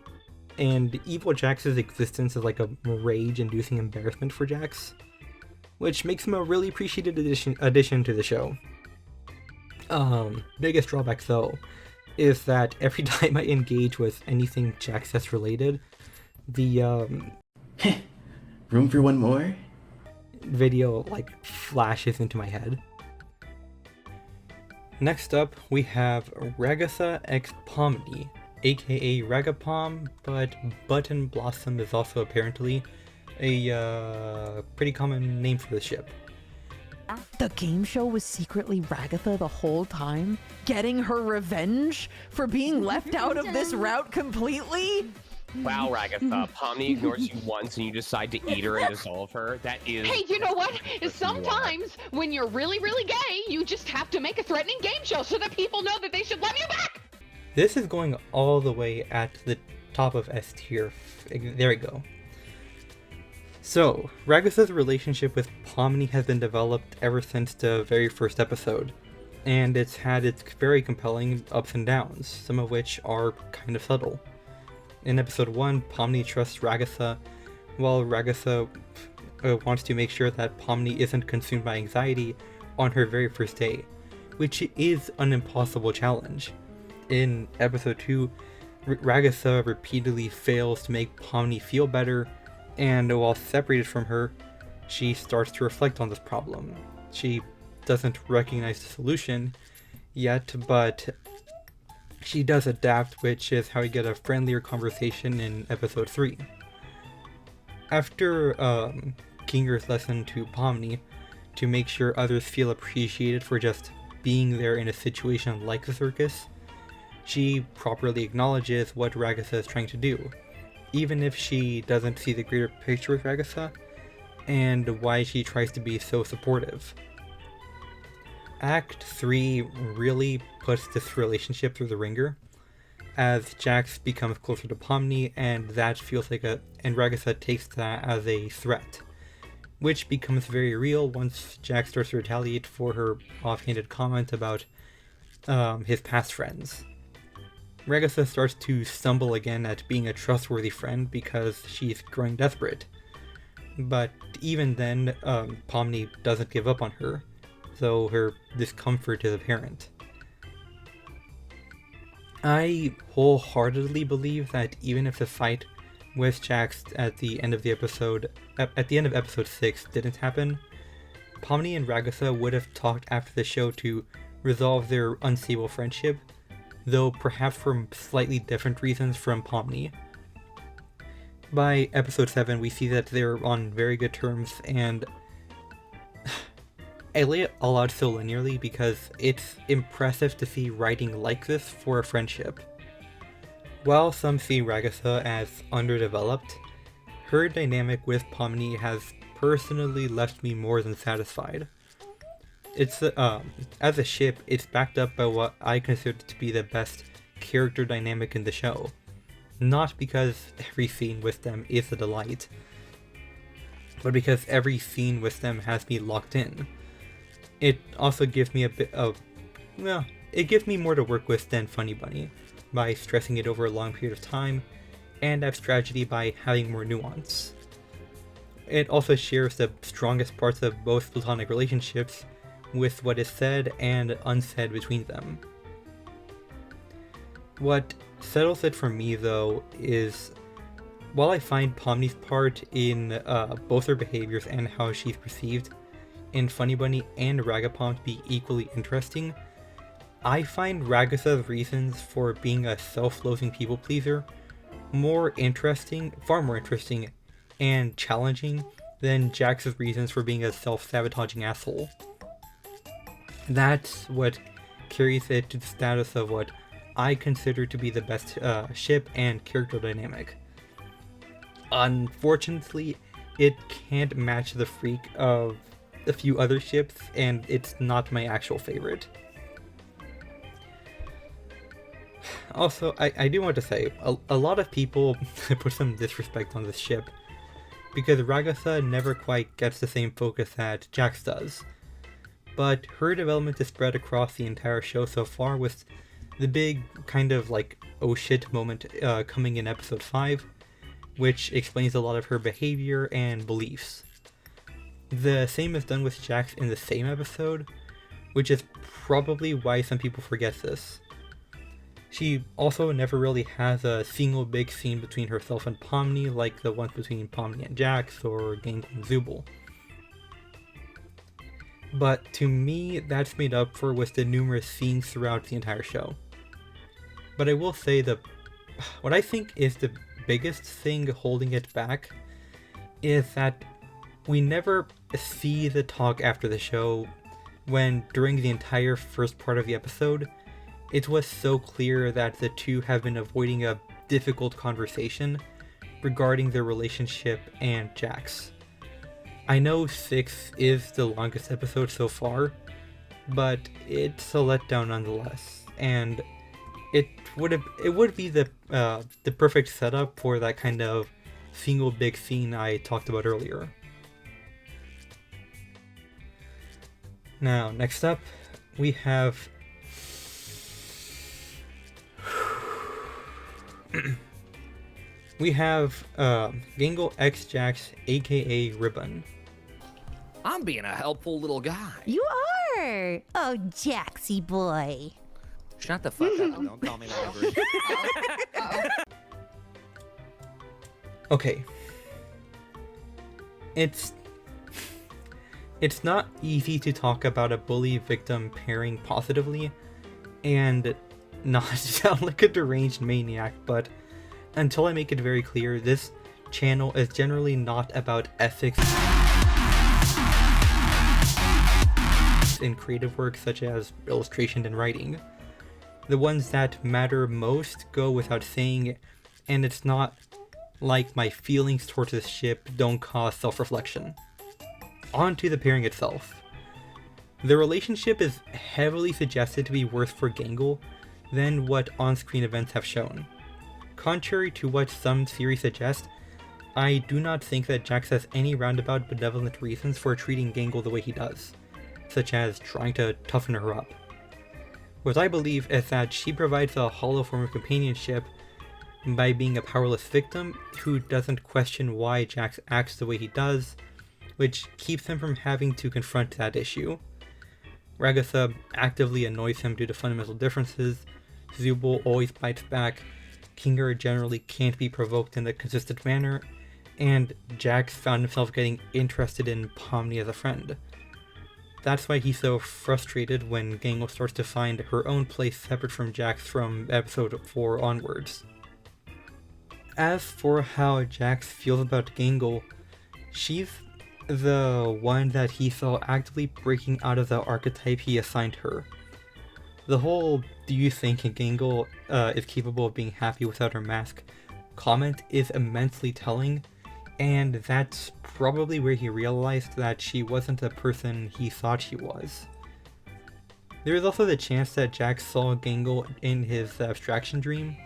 Evil Jax's existence is like a rage-inducing embarrassment for Jax, which makes him a really appreciated addition to the show. Biggest drawback though is that every time I engage with anything Jax related, the room for one more? video like flashes into my head. Next up, we have Ragatha x Pomni, aka Ragapom, but Button Blossom is also apparently a pretty common name for the ship. The game show was secretly Ragatha the whole time, getting her revenge for being left out of this route completely? Wow, Ragatha, Pomni ignores you once and you decide to eat her and dissolve her. That is... Hey, you know what? Sometimes when you're really, really gay, you just have to make a threatening game show so that people know that they should love you back! This is going all the way at the top of S tier. There we go. So, Ragatha's relationship with Pomni has been developed ever since the very first episode, and it's had its very compelling ups and downs, some of which are kind of subtle. In episode 1, Pomni trusts Ragatha, while Ragatha wants to make sure that Pomni isn't consumed by anxiety on her very first day, which is an impossible challenge. In episode 2, Ragatha repeatedly fails to make Pomni feel better, and while separated from her, she starts to reflect on this problem. She doesn't recognize the solution yet, but she does adapt, which is how we get a friendlier conversation in episode 3. After Kinger's lesson to Pomni to make sure others feel appreciated for just being there in a situation like the circus, she properly acknowledges what Ragatha is trying to do, even if she doesn't see the greater picture with Ragatha, and why she tries to be so supportive. Act 3 really puts this relationship through the ringer, as Jax becomes closer to Pomni, and that feels like and Ragatha takes that as a threat, which becomes very real once Jax starts to retaliate for her offhanded comment about his past friends. Ragatha starts to stumble again at being a trustworthy friend because she's growing desperate. But even then, Pomni doesn't give up on her, so her discomfort is apparent. I wholeheartedly believe that even if the fight with Jax at the end of episode 6 didn't happen, Pomni and Ragatha would have talked after the show to resolve their unstable friendship, though perhaps for slightly different reasons from Pomni. By episode 7, we see that they're on very good terms, and I lay it all out so linearly because it's impressive to see writing like this for a friendship. While some see Ragatha as underdeveloped, her dynamic with Pomni has personally left me more than satisfied. It's as a ship, it's backed up by what I consider to be the best character dynamic in the show. Not because every scene with them is a delight, but because every scene with them has me locked in. It also gives me it gives me more to work with than Funny Bunny, by stressing it over a long period of time, and F's tragedy by having more nuance. It also shares the strongest parts of both platonic relationships, with what is said and unsaid between them. What settles it for me, though, is while I find Pomni's part in both her behaviors and how she's perceived in Funny Bunny and Ragapom to be equally interesting, I find Ragatha's reasons for being a self-loathing people-pleaser far more interesting and challenging than Jax's reasons for being a self-sabotaging asshole. That's what carries it to the status of what I consider to be the best ship and character dynamic. Unfortunately, it can't match the freak of a few other ships, and it's not my actual favorite. Also, I do want to say, a lot of people put some disrespect on this ship, because Ragatha never quite gets the same focus that Jax does. But her development is spread across the entire show so far, with the big kind of like oh shit moment coming in episode 5, which explains a lot of her behavior and beliefs. The same is done with Jax in the same episode, which is probably why some people forget this. She also never really has a single big scene between herself and Pomni like the ones between Pomni and Jax or Gangle and Zooble. but to me, that's made up for with the numerous scenes throughout the entire show. But I will say what I think is the biggest thing holding it back is that we never see the talk after the show, when during the entire first part of the episode, it was so clear that the two have been avoiding a difficult conversation regarding their relationship and Jax. I know 6 is the longest episode so far, but it's a letdown nonetheless, and it would be the perfect setup for that kind of single big scene I talked about earlier. Now, next up, we have Gangle X Jax, aka Ribbon. I'm being a helpful little guy. You are! Oh, Jaxie boy. Shut the fuck up. Don't call me that ever again. Okay. It's not easy to talk about a bully victim pairing positively and not sound like a deranged maniac, but until I make it very clear, this channel is generally not about ethics in creative work such as illustration and writing. The ones that matter most go without saying, and it's not like my feelings towards this ship don't cause self-reflection. On to the pairing itself. The relationship is heavily suggested to be worse for Gangle than what on-screen events have shown. Contrary to what some theories suggest, I do not think that Jax has any roundabout benevolent reasons for treating Gangle the way he does, such as trying to toughen her up. What I believe is that she provides a hollow form of companionship by being a powerless victim who doesn't question why Jax acts the way he does, which keeps him from having to confront that issue. Ragatha actively annoys him due to fundamental differences, Zubul always bites back, Kinger generally can't be provoked in a consistent manner, and Jax found himself getting interested in Pomni as a friend. That's why he's so frustrated when Gangle starts to find her own place separate from Jax from episode 4 onwards. As for how Jax feels about Gangle, she's the one that he saw actively breaking out of the archetype he assigned her. The whole "do you think Gangle is capable of being happy without her mask" comment is immensely telling, and that's probably where he realized that she wasn't the person he thought she was. There is also the chance that Jax saw Gangle in his abstraction dream.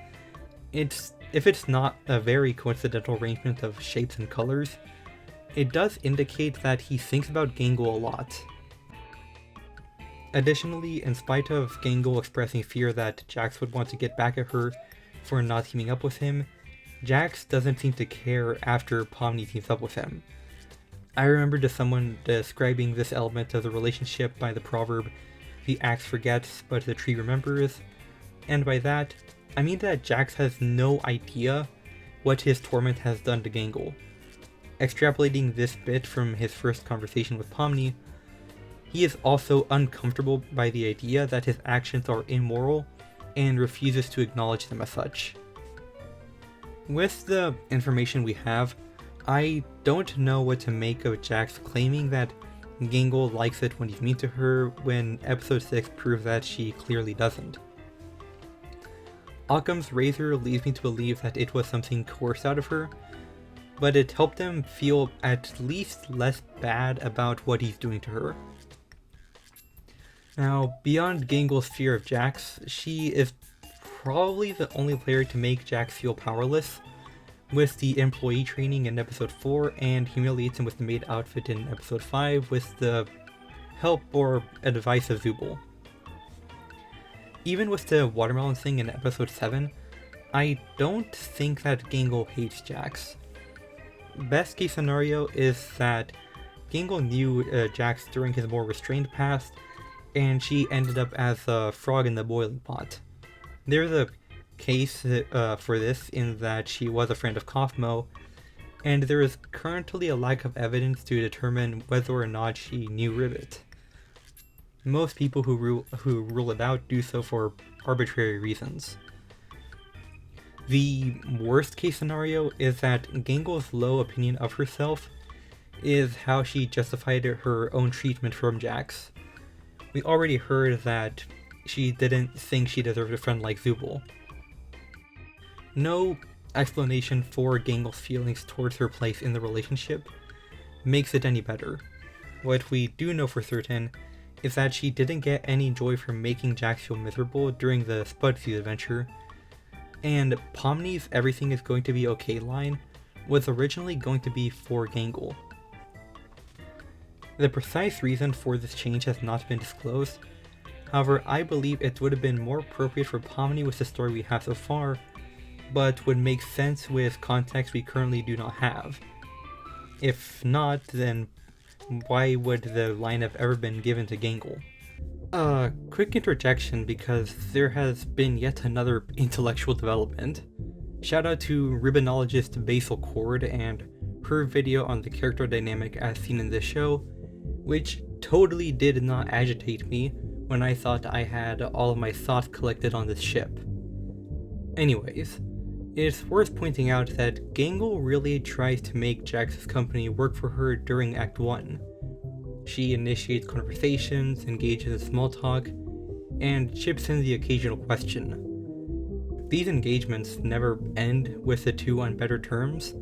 If it's not a very coincidental arrangement of shapes and colors, it does indicate that he thinks about Gangle a lot. Additionally, in spite of Gangle expressing fear that Jax would want to get back at her for not teaming up with him, Jax doesn't seem to care after Pomni teams up with him. I remember someone describing this element of the relationship by the proverb, "The axe forgets, but the tree remembers," and by that, I mean that Jax has no idea what his torment has done to Gangle. Extrapolating this bit from his first conversation with Pomni, he is also uncomfortable by the idea that his actions are immoral and refuses to acknowledge them as such. With the information we have, I don't know what to make of Jax claiming that Gangle likes it when he's mean to her when episode 6 proves that she clearly doesn't. Occam's razor leads me to believe that it was something coerced out of her, but it helped him feel at least less bad about what he's doing to her. Now, beyond Gangle's fear of Jax, she is probably the only player to make Jax feel powerless, with the employee training in episode 4 and humiliates him with the maid outfit in episode 5 with the help or advice of Zubul. Even with the watermelon thing in episode 7, I don't think that Gangle hates Jax. Best case scenario is that Gangle knew Jax during his more restrained past, and she ended up as a frog in the boiling pot. There's a case for this in that she was a friend of Kaufmo, and there is currently a lack of evidence to determine whether or not she knew Ribbit. most people who rule it out do so for arbitrary reasons. The worst case scenario is that Gangle's low opinion of herself is how she justified her own treatment from Jax. We already heard that she didn't think she deserved a friend like Zubul. No explanation for Gangle's feelings towards her place in the relationship makes it any better. What we do know for certain is that she didn't get any joy from making Jax feel miserable during the Spudseed adventure, and Pomni's "everything is going to be okay" line was originally going to be for Gangle. The precise reason for this change has not been disclosed. However, I believe it would have been more appropriate for Pomni with the story we have so far, but would make sense with context we currently do not have. If not, then why would the line have ever been given to Gangle? Quick interjection because there has been yet another intellectual development. Shout out to ribbonologist Basil Cord and her video on the character dynamic as seen in this show, which totally did not agitate me when I thought I had all of my thoughts collected on this ship. Anyways, it's worth pointing out that Gangle really tries to make Jax's company work for her during Act 1. She initiates conversations, engages in small talk, and chips in the occasional question. These engagements never end with the two on better terms,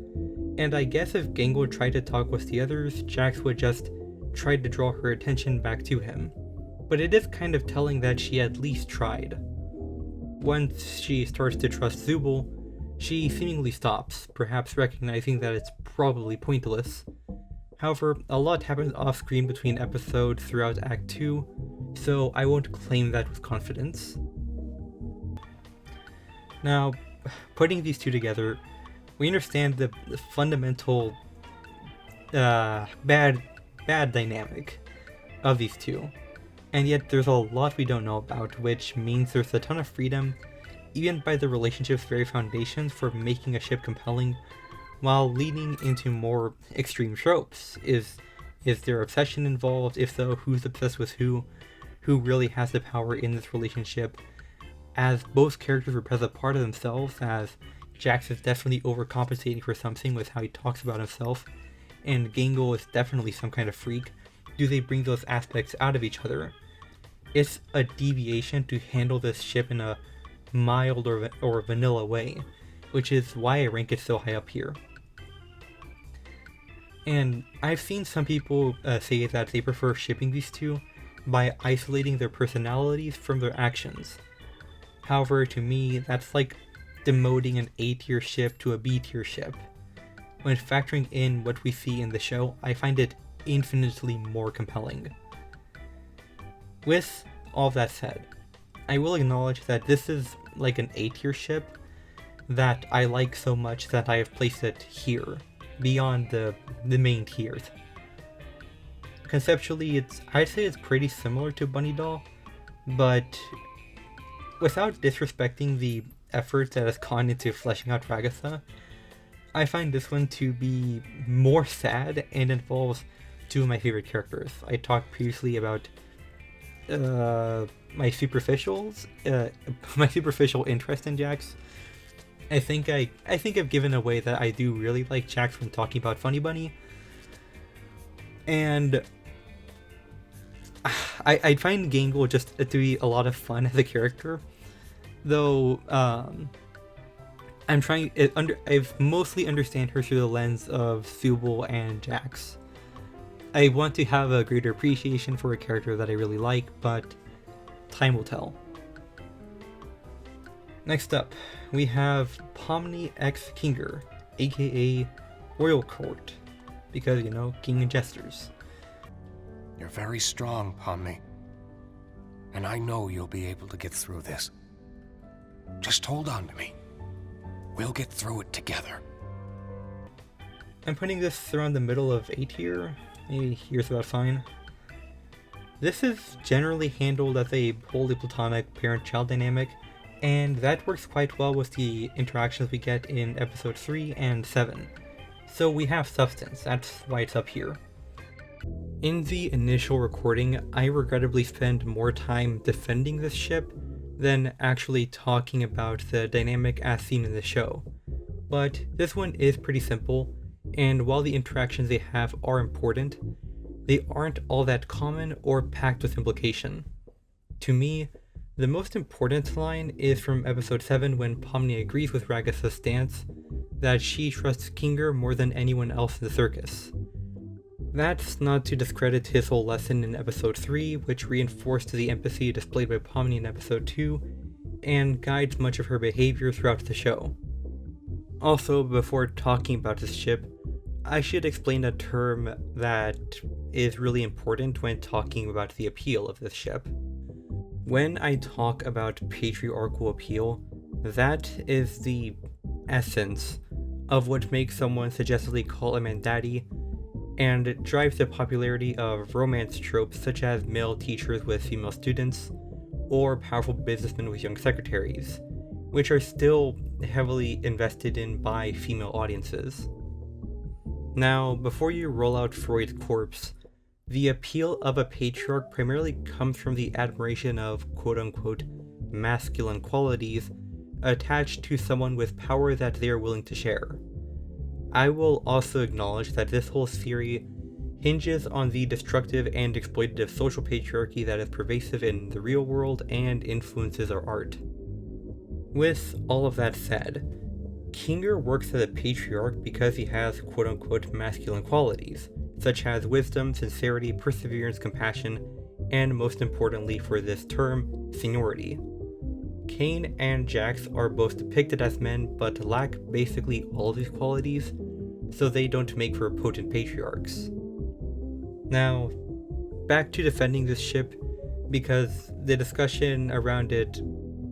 and I guess if Gangle tried to talk with the others, Jax would just try to draw her attention back to him. But it is kind of telling that she at least tried. Once she starts to trust Zubul, she seemingly stops, perhaps recognizing that it's probably pointless. However, a lot happens off-screen between episodes throughout Act 2, so I won't claim that with confidence. Now, putting these two together, we understand the fundamental bad dynamic of these two, and yet there's a lot we don't know about, which means there's a ton of freedom, even by the relationship's very foundations, for making a ship compelling, while leading into more extreme tropes. Is there obsession involved? If so, who's obsessed with who? Who really has the power in this relationship? As both characters repress a part of themselves, as Jax is definitely overcompensating for something with how he talks about himself, and Gangle is definitely some kind of freak, do they bring those aspects out of each other? It's a deviation to handle this ship in a mild or vanilla way, which is why I rank it so high up here. And I've seen some people say that they prefer shipping these two by isolating their personalities from their actions. However, to me, that's like demoting an A-tier ship to a B-tier ship. When factoring in what we see in the show, I find it infinitely more compelling. With all that said, I will acknowledge that this is like an A-tier ship that I like so much that I have placed it here, beyond the main tiers. Conceptually, I'd say it's pretty similar to Bunny Doll, but without disrespecting the efforts that has gone into fleshing out Ragatha, I find this one to be more sad and involves two of my favorite characters. I talked previously about my superficial interest in Jax. I think I've given away that I do really like Jax when talking about Funny Bunny, and I find Gangle just to be a lot of fun as a character, though. I've mostly understand her through the lens of Zubul and Jax. I want to have a greater appreciation for a character that I really like, but time will tell. Next up, we have Pomni X Kinger, aka Royal Court, because, you know, King and Jesters. You're very strong, Pomni. And I know you'll be able to get through this. Just hold on to me. We'll get through it together. I'm putting this around the middle of A tier. Maybe here's about fine. This is generally handled as a wholly platonic parent-child dynamic, and that works quite well with the interactions we get in episode 3 and 7. So we have substance, that's why it's up here. In the initial recording, I regrettably spend more time defending this ship than actually talking about the dynamic as seen in the show. But this one is pretty simple, and while the interactions they have are important, they aren't all that common or packed with implication. To me, the most important line is from episode 7 when Pomni agrees with Ragatha's stance that she trusts Kinger more than anyone else in the circus. That's not to discredit his whole lesson in episode 3, which reinforced the empathy displayed by Pomni in episode 2, and guides much of her behavior throughout the show. Also, before talking about this ship, I should explain a term that is really important when talking about the appeal of this ship. When I talk about patriarchal appeal, that is the essence of what makes someone suggestively call a man daddy, and drives the popularity of romance tropes such as male teachers with female students, or powerful businessmen with young secretaries, which are still heavily invested in by female audiences. Now, before you roll out Freud's corpse, the appeal of a patriarch primarily comes from the admiration of quote-unquote masculine qualities attached to someone with power that they are willing to share. I will also acknowledge that this whole theory hinges on the destructive and exploitative social patriarchy that is pervasive in the real world and influences our art. With all of that said, Kinger works as a patriarch because he has quote-unquote masculine qualities, such as wisdom, sincerity, perseverance, compassion, and most importantly for this term, seniority. Kane and Jax are both depicted as men but lack basically all of these qualities, so they don't make for potent patriarchs. Now, back to defending this ship, because the discussion around it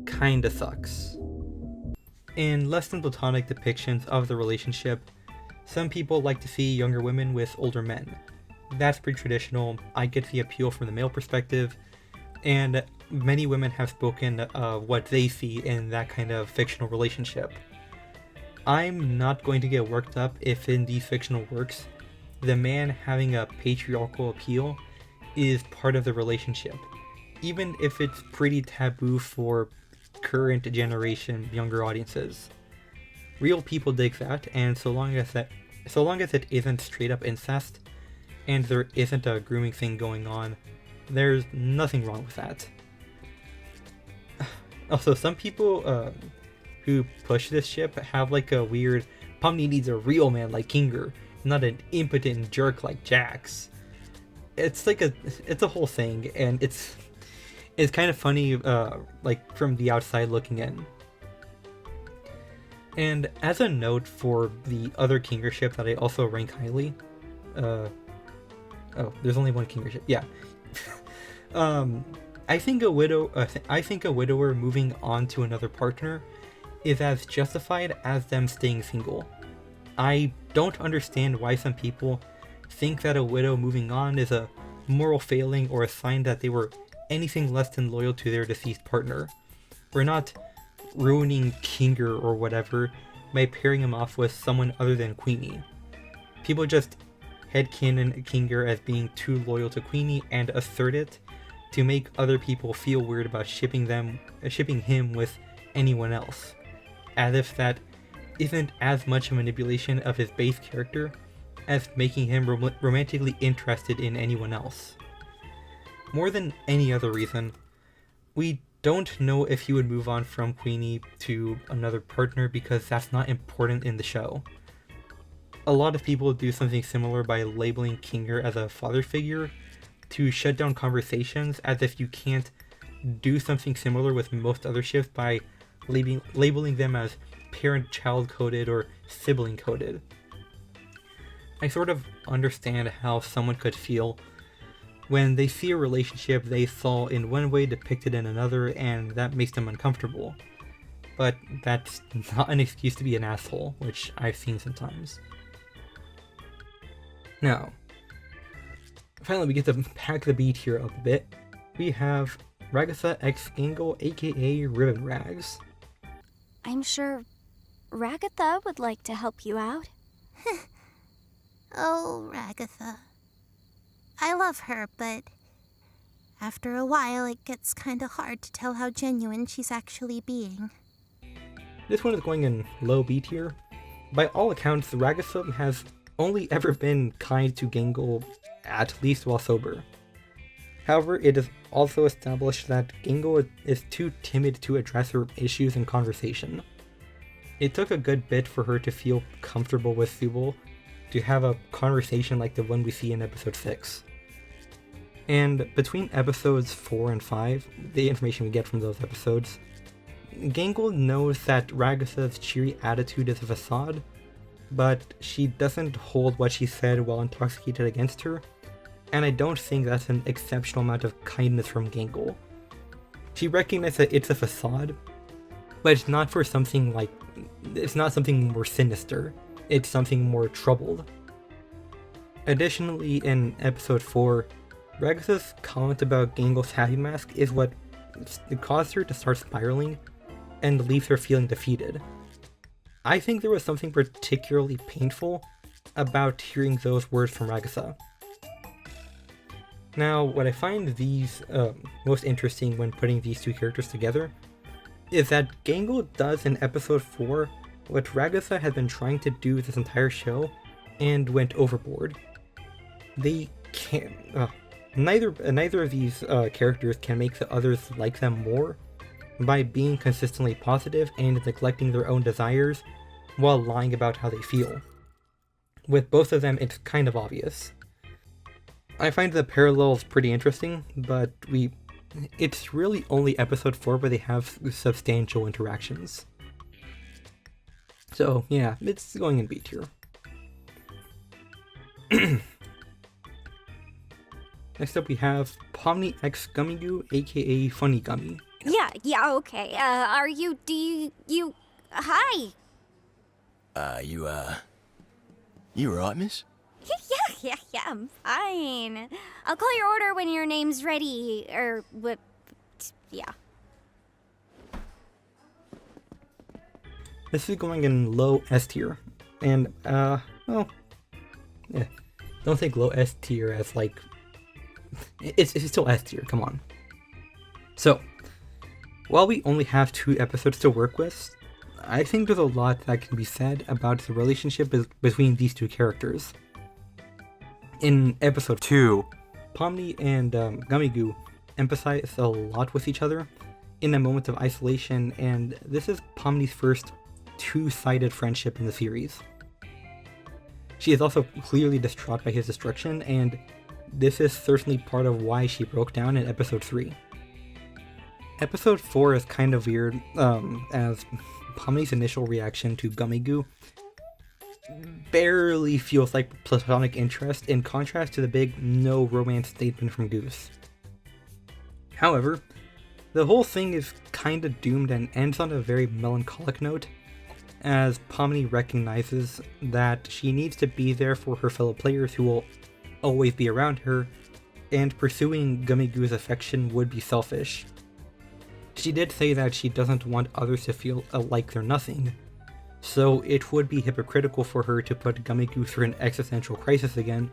kinda sucks. In less than platonic depictions of the relationship, some people like to see younger women with older men. That's pretty traditional. I get the appeal from the male perspective, and many women have spoken of what they see in that kind of fictional relationship. I'm not going to get worked up if in these fictional works, the man having a patriarchal appeal is part of the relationship, even if it's pretty taboo for current generation younger audiences. Real people dig that, and so long as it isn't straight up incest, and there isn't a grooming thing going on, there's nothing wrong with that. Also, some people who push this ship have like a weird, Pomni needs a real man like Kinger, not an impotent jerk like Jax. It's a whole thing, and it's kind of funny, like from the outside looking in. And as a note for the other Kinger ship that I also rank highly, oh, there's only one Kinger ship. Yeah. I think a widower moving on to another partner is as justified as them staying single. I don't understand why some people think that a widow moving on is a moral failing or a sign that they were anything less than loyal to their deceased partner. We're not ruining Kinger or whatever by pairing him off with someone other than Queenie. People just headcanon Kinger as being too loyal to Queenie and assert it to make other people feel weird about shipping him with anyone else, as if that isn't as much a manipulation of his base character as making him romantically interested in anyone else. More than any other reason, we don't know if he would move on from Queenie to another partner because that's not important in the show. A lot of people do something similar by labeling Kinger as a father figure to shut down conversations, as if you can't do something similar with most other ships by labeling them as parent-child coded or sibling coded. I sort of understand how someone could feel when they see a relationship they saw in one way depicted in another, and that makes them uncomfortable. But that's not an excuse to be an asshole, which I've seen sometimes. Now, finally we get to pack the beat here up a bit. We have Ragatha X Angle, aka Ribbon Rags. I'm sure Ragatha would like to help you out. Oh, Ragatha. I love her, but after a while it gets kinda hard to tell how genuine she's actually being. This one is going in low B tier. By all accounts, Ragatha has only ever been kind to Gangle, at least while sober. However, it is also established that Gangle is too timid to address her issues in conversation. It took a good bit for her to feel comfortable with Subal to have a conversation like the one we see in episode 6. And between episodes 4 and 5, the information we get from those episodes, Gangle knows that Ragatha's cheery attitude is a facade, but she doesn't hold what she said while intoxicated against her, and I don't think that's an exceptional amount of kindness from Gangle. She recognizes that it's a facade, but it's not for something like, it's not something more sinister, it's something more troubled. Additionally, in episode 4, Ragatha's comment about Gangle's happy mask is what caused her to start spiraling and leaves her feeling defeated. I think there was something particularly painful about hearing those words from Ragatha. Now, what I find these most interesting when putting these two characters together is that Gangle does in episode 4 what Ragatha had been trying to do this entire show and went overboard. They can't. Neither of these characters can make the others like them more by being consistently positive and neglecting their own desires while lying about how they feel. With both of them, it's kind of obvious. I find the parallels pretty interesting, but it's really only episode 4 where they have substantial interactions. So yeah, it's going in B tier. Next up we have Pomni X Gummy Goo, aka Funny Gummy. Yeah, okay. Are you, hi! You alright, miss? Yeah, I'm fine. I'll call your order when your name's ready, yeah. This is going in low S tier, and, well, yeah. Don't think low S tier as, like, it's still S tier, come on. So, while we only have 2 episodes to work with, I think there's a lot that can be said about the relationship between these two characters. In episode 2, Pomni and Gummy Goo empathize a lot with each other in a moment of isolation, and this is Pomni's first two-sided friendship in the series. She is also clearly distraught by his destruction, and this is certainly part of why she broke down in episode 3. Episode 4 is kind of weird, as Pomni's initial reaction to Gummy Goo barely feels like platonic interest in contrast to the big no romance statement from Goose. However, the whole thing is kinda doomed and ends on a very melancholic note, as Pomni recognizes that she needs to be there for her fellow players who will always be around her, and pursuing Gummy Goo's affection would be selfish. She did say that she doesn't want others to feel like they're nothing, so it would be hypocritical for her to put Gummy Goo through an existential crisis again,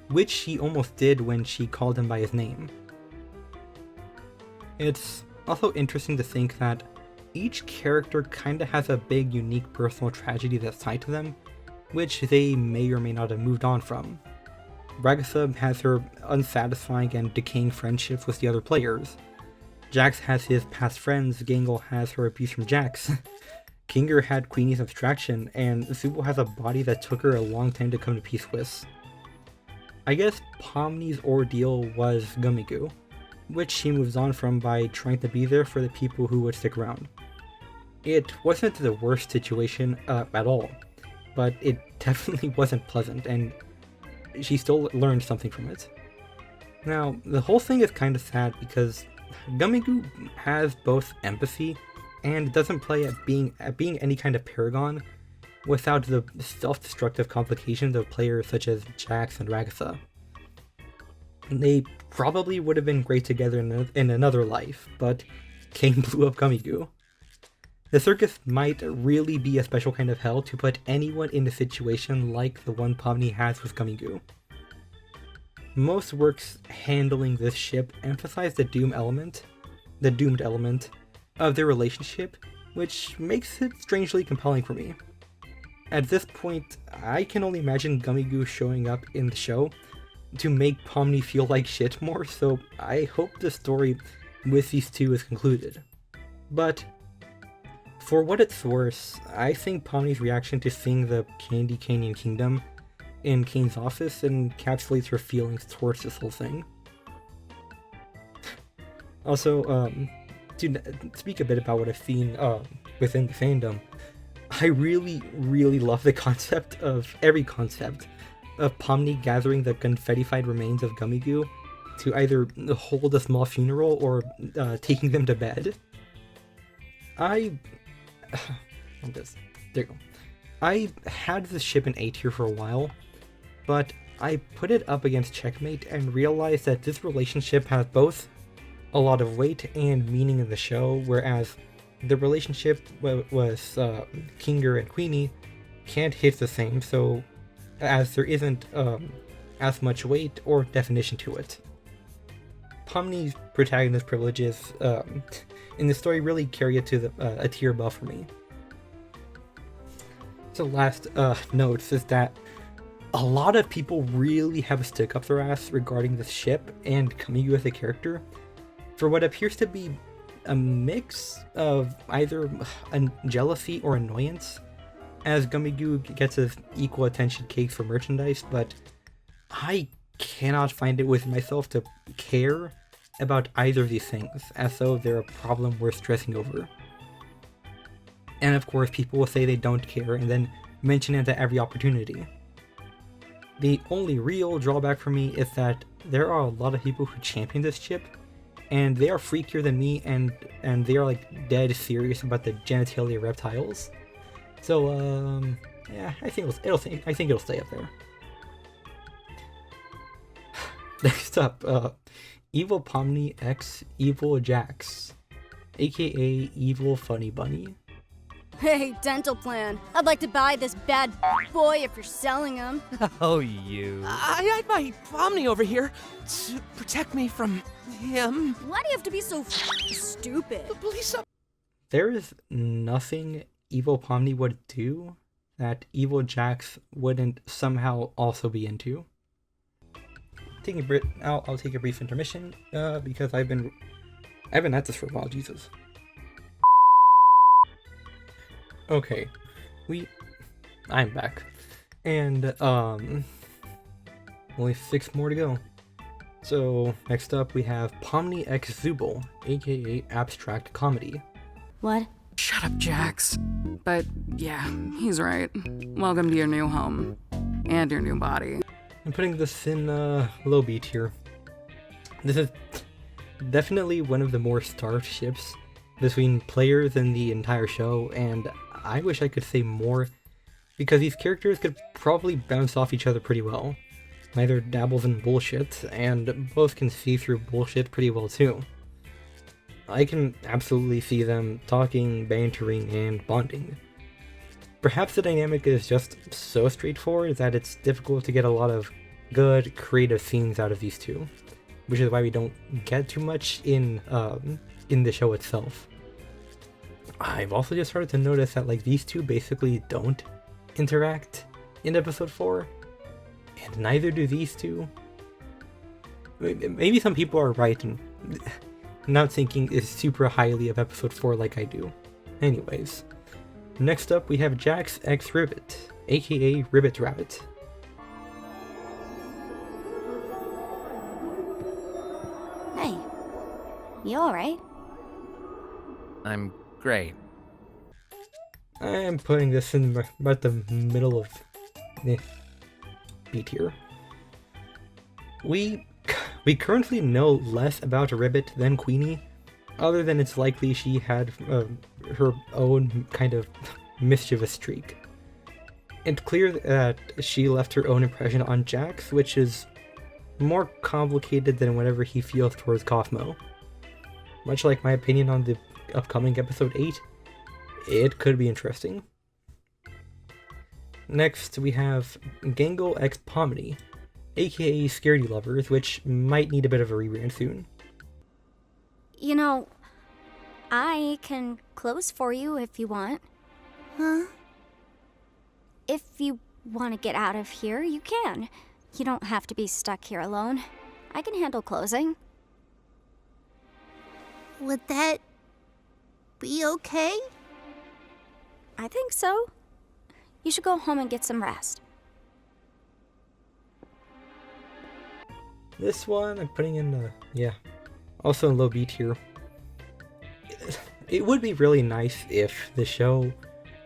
which she almost did when she called him by his name. It's also interesting to think that each character kinda has a big unique personal tragedy that's tied to them, which they may or may not have moved on from. Ragatha has her unsatisfying and decaying friendships with the other players. Jax has his past friends, Gangle has her abuse from Jax. Kinger had Queenie's abstraction, and Subal has a body that took her a long time to come to peace with. I guess Pomni's ordeal was Gummy Goo, which she moves on from by trying to be there for the people who would stick around. It wasn't the worst situation at all, but it definitely wasn't pleasant, and she still learned something from it. Now, the whole thing is kind of sad because Gummy Goo has both empathy and doesn't play at being any kind of paragon without the self-destructive complications of players such as Jax and Ragatha. They probably would have been great together in another life, but Kane blew up Gummy Goo. The circus might really be a special kind of hell to put anyone in a situation like the one Pomni has with Gummy Goo. most works handling this ship emphasize the doomed element of their relationship, which makes it strangely compelling for me. At this point, I can only imagine Gummigoo showing up in the show to make Pomni feel like shit more, so I hope the story with these two is concluded. But for what it's worth, I think Pomni's reaction to seeing the Candy Canyon Kingdom in Kane's office encapsulates her feelings towards this whole thing. Also, to speak a bit about what I've seen within the fandom, I really, really love the concept of Pomni gathering the confettified remains of Gummigoo to either hold a small funeral or taking them to bed. There you go. I had this ship in A tier for a while, but I put it up against Checkmate and realized that this relationship has both a lot of weight and meaning in the show, whereas the relationship with Kinger and Queenie can't hit the same, so as there isn't as much weight or definition to it. Pomni's protagonist privileges in the story really carry it to a tier above for me. So last notes is that a lot of people really have a stick up their ass regarding this ship and Gummigoo as a character for what appears to be a mix of either jealousy or annoyance, as Gummigoo gets his equal attention cakes for merchandise, but I cannot find it within myself to care about either of these things, as though they're a problem worth stressing over. And of course, people will say they don't care and then mention it at every opportunity. The only real drawback for me is that there are a lot of people who champion this ship, and they are freakier than me, and they are like dead serious about the genitalia reptiles. So yeah, I think it'll stay up there. Next up, Evil Pomni x Evil Jax, aka Evil Funny Bunny. Hey, dental plan. I'd like to buy this bad boy if you're selling him. Oh, you. I had my Pomni over here to protect me from him. Why do you have to be so stupid? Please. There is nothing Evil Pomni would do that Evil Jax wouldn't somehow also be into. I'll take a brief intermission because I've been at this for a while. Jesus. Okay, I'm back, and only 6 more to go. So next up we have Pomni x Zooble, aka Abstract Comedy. What? Shut up, Jax. But yeah, he's right. Welcome to your new home and your new body. I'm putting this in low B tier. This is definitely one of the more starved ships between players in the entire show, and I wish I could say more, because these characters could probably bounce off each other pretty well. Neither dabbles in bullshit, and both can see through bullshit pretty well too. I can absolutely see them talking, bantering, and bonding. Perhaps the dynamic is just so straightforward that it's difficult to get a lot of good, creative scenes out of these two, which is why we don't get too much in the show itself. I've also just started to notice that like these two basically don't interact in episode 4, and neither do these two. Maybe some people are right and not thinking is super highly of episode 4 like I do. Anyways, next up we have Jax x Ribbit, aka Ribbit Rabbit. Hey, you alright? I'm great. I'm putting this in about the middle of B tier. We currently know less about Ribbit than Queenie, other than it's likely she had her own kind of mischievous streak. It's clear that she left her own impression on Jax, which is more complicated than whatever he feels towards Kaufmo. Much like my opinion on the upcoming episode 8, it could be interesting. Next we have Gangle x Pomni, aka Scaredy Lovers, which might need a bit of a rebrand soon. You know, I can close for you if you want. Huh? If you want to get out of here, you can. You don't have to be stuck here alone. I can handle closing. Would that be okay? I think so. You should go home and get some rest. This one I'm putting in also in low B tier. It would be really nice if the show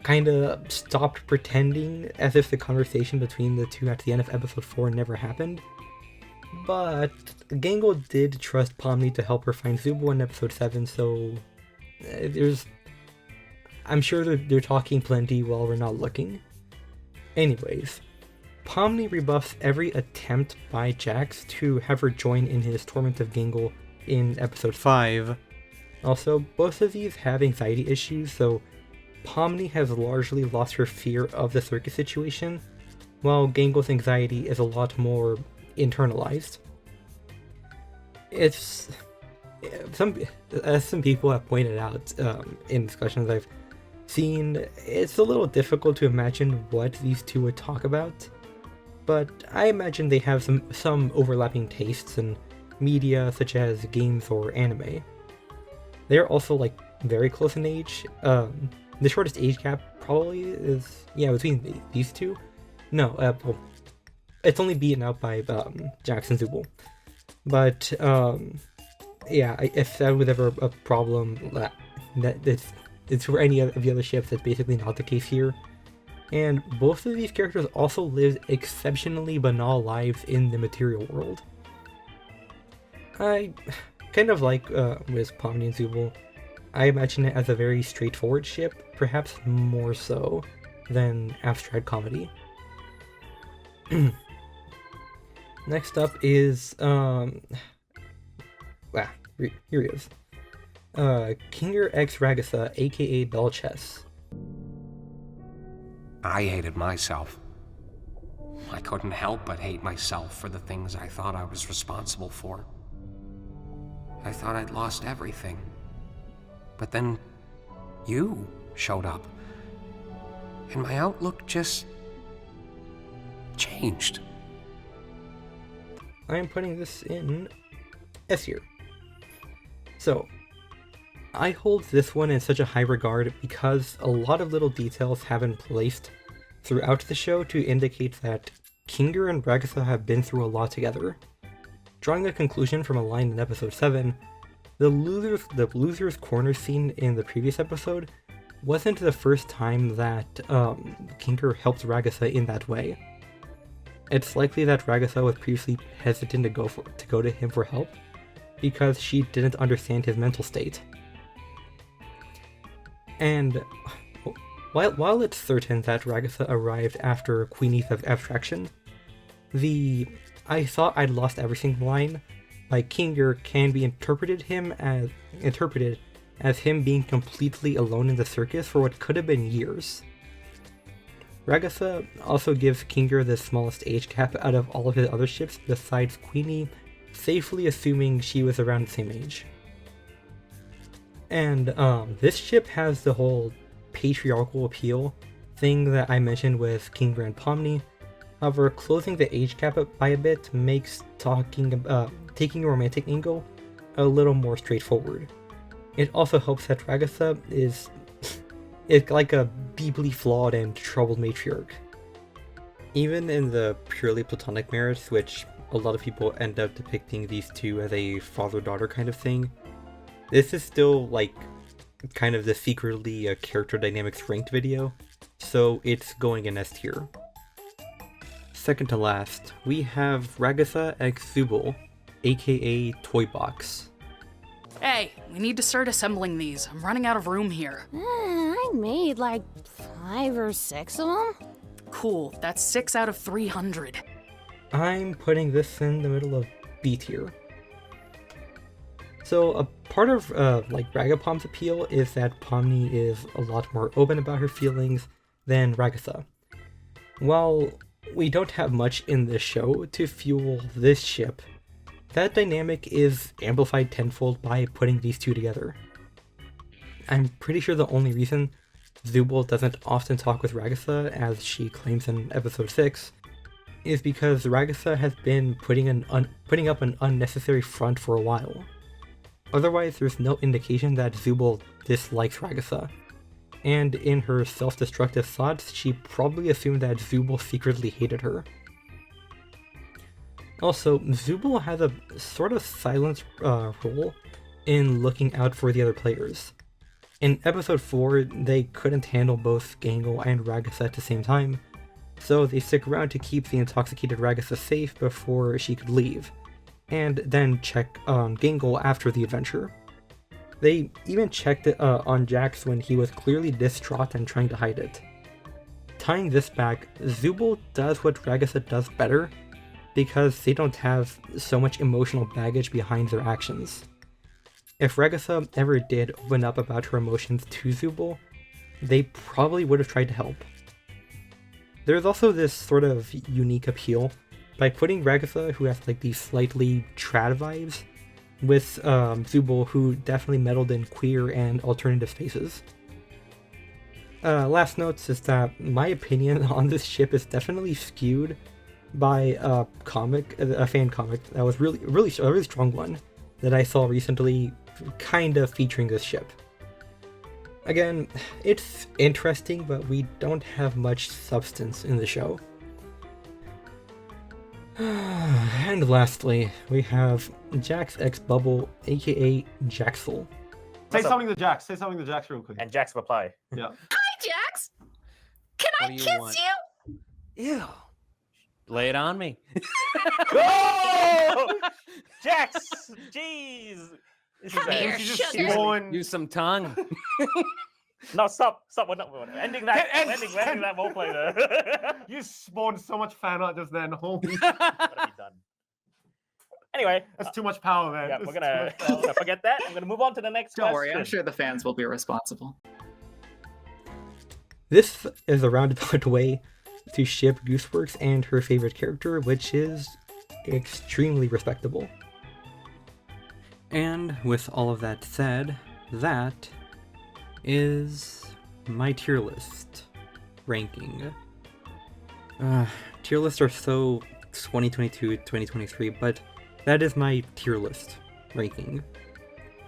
kinda stopped pretending as if the conversation between the two at the end of episode 4 never happened. But Gangle did trust Pomni to help her find Zubul in episode 7, so I'm sure they're talking plenty while we're not looking. Anyways, Pomni rebuffs every attempt by Jax to have her join in his torment of Gangle in episode 5. Also, both of these have anxiety issues, so Pomni has largely lost her fear of the circus situation, while Gangle's anxiety is a lot more internalized. As some people have pointed out in discussions I've seen, it's a little difficult to imagine what these two would talk about, but I imagine they have some overlapping tastes in media such as games or anime. They're also like very close in age. The shortest age gap probably is between these two. No, well, it's only beaten out by Jax and Zubul. But if that was ever a problem, it's for any of the other ships, that's basically not the case here. And both of these characters also live exceptionally banal lives in the material world. I kind of like with Pomni and Zubul. I imagine it as a very straightforward ship, perhaps more so than abstract comedy. Next up is here he is. Kinger x Ragatha, aka Belchess. I hated myself. I couldn't help but hate myself for the things I thought I was responsible for. I thought I'd lost everything. But then you showed up, and my outlook just changed. I'm putting this in S tier. So, I hold this one in such a high regard because a lot of little details have been placed throughout the show to indicate that Kinger and Ragatha have been through a lot together. Drawing a conclusion from a line in episode 7, the loser's corner scene in the previous episode wasn't the first time that Kinger helped Ragatha in that way. It's likely that Ragatha was previously hesitant to go to him for help because she didn't understand his mental state. And while it's certain that Ragatha arrived after Queenie's abstraction, the "I thought I'd lost everything" line by Kinger can be interpreted as him being completely alone in the circus for what could have been years. Ragatha also gives Kinger the smallest age gap out of all of his other ships besides Queenie, safely assuming she was around the same age. And this ship has the whole patriarchal appeal thing that I mentioned with Kinger and Pomni. However, closing the age gap by a bit makes taking a romantic angle a little more straightforward. It also helps that Ragatha is like a deeply flawed and troubled matriarch. Even in the purely platonic marriage, which a lot of people end up depicting these two as a father-daughter kind of thing, this is still like kind of the secretly character dynamics ranked video, so it's going in S tier. Second to last, we have Ragatha x Zubul, aka Toybox. Hey, we need to start assembling these. I'm running out of room here. I made like 5 or 6 of them. Cool, that's 6 out of 300. I'm putting this in the middle of B tier. So a part of Ragapom's appeal is that Pomni is a lot more open about her feelings than Ragatha. While we don't have much in this show to fuel this ship, that dynamic is amplified tenfold by putting these two together. I'm pretty sure the only reason Zubul doesn't often talk with Ragatha, as she claims in episode 6, is because Ragatha has been putting up an unnecessary front for a while. Otherwise, there's no indication that Zubul dislikes Ragatha, and in her self-destructive thoughts, she probably assumed that Zubul secretly hated her. Also, Zubul has a sort of silent role in looking out for the other players. In episode 4, they couldn't handle both Gangle and Ragatha at the same time, so they stick around to keep the intoxicated Ragatha safe before she could leave, and then check on Gangle after the adventure. They even checked on Jax when he was clearly distraught and trying to hide it. Tying this back, Zubul does what Ragatha does better, because they don't have so much emotional baggage behind their actions. If Ragatha ever did open up about her emotions to Zubul, they probably would have tried to help. There's also this sort of unique appeal by putting Ragatha, who has like these slightly trad vibes, with Zubul, who definitely meddled in queer and alternative spaces. Last notes is that my opinion on this ship is definitely skewed by a fan comic that was a really strong one that I saw recently, kind of featuring this ship. Again, it's interesting, but we don't have much substance in the show. And lastly, we have Jax X Bubble, aka Jaxel. Say something to Jax. Say something to Jax real quick. And Jax reply. Yeah. Hi, Jax. Can I kiss you? Ew. Lay it on me. Oh! Jax! Jeez! Come here, sugar. Use some tongue. No, stop. We're ending that. We're ending that roleplay there. You spawned so much fan art just then. Holy. What have you done? Anyway. That's too much power, man. Yeah, we're gonna forget that. I'm gonna move on to the next Don't question. worry, I'm sure the fans will be responsible. This is a roundabout way to ship Gooseworks and her favorite character, which is extremely respectable. And with all of that said, that is my tier list ranking. Tier lists are so 2022-2023, but that is my tier list ranking.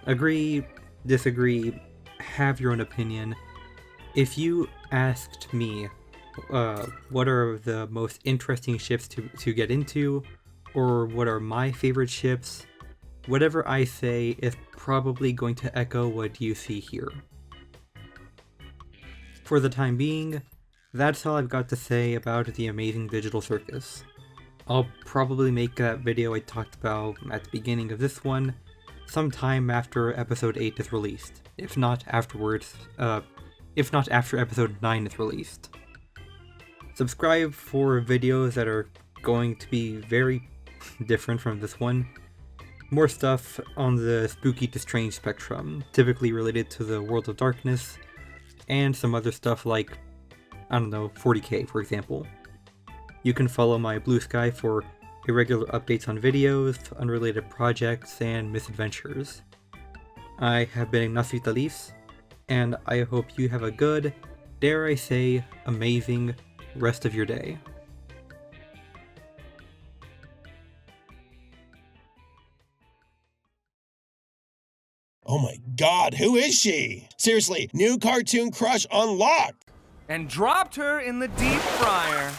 Agree, disagree, have your own opinion. If you asked me what are the most interesting ships to get into, or what are my favorite ships, whatever I say is probably going to echo what you see here. For the time being, that's all I've got to say about the amazing digital circus. I'll probably make that video I talked about at the beginning of this one sometime after episode 8 is released, if not afterwards, if not after episode 9 is released. Subscribe for videos that are going to be very different from this one. More stuff on the spooky to strange spectrum, typically related to the World of Darkness, and some other stuff like, I don't know, 40k for example. You can follow my Blue Sky for irregular updates on videos, unrelated projects, and misadventures. I have been Ignacio Talis, and I hope you have a good, dare I say, amazing rest of your day. Oh my god, who is she? Seriously, new cartoon crush unlocked! And dropped her in the deep fryer.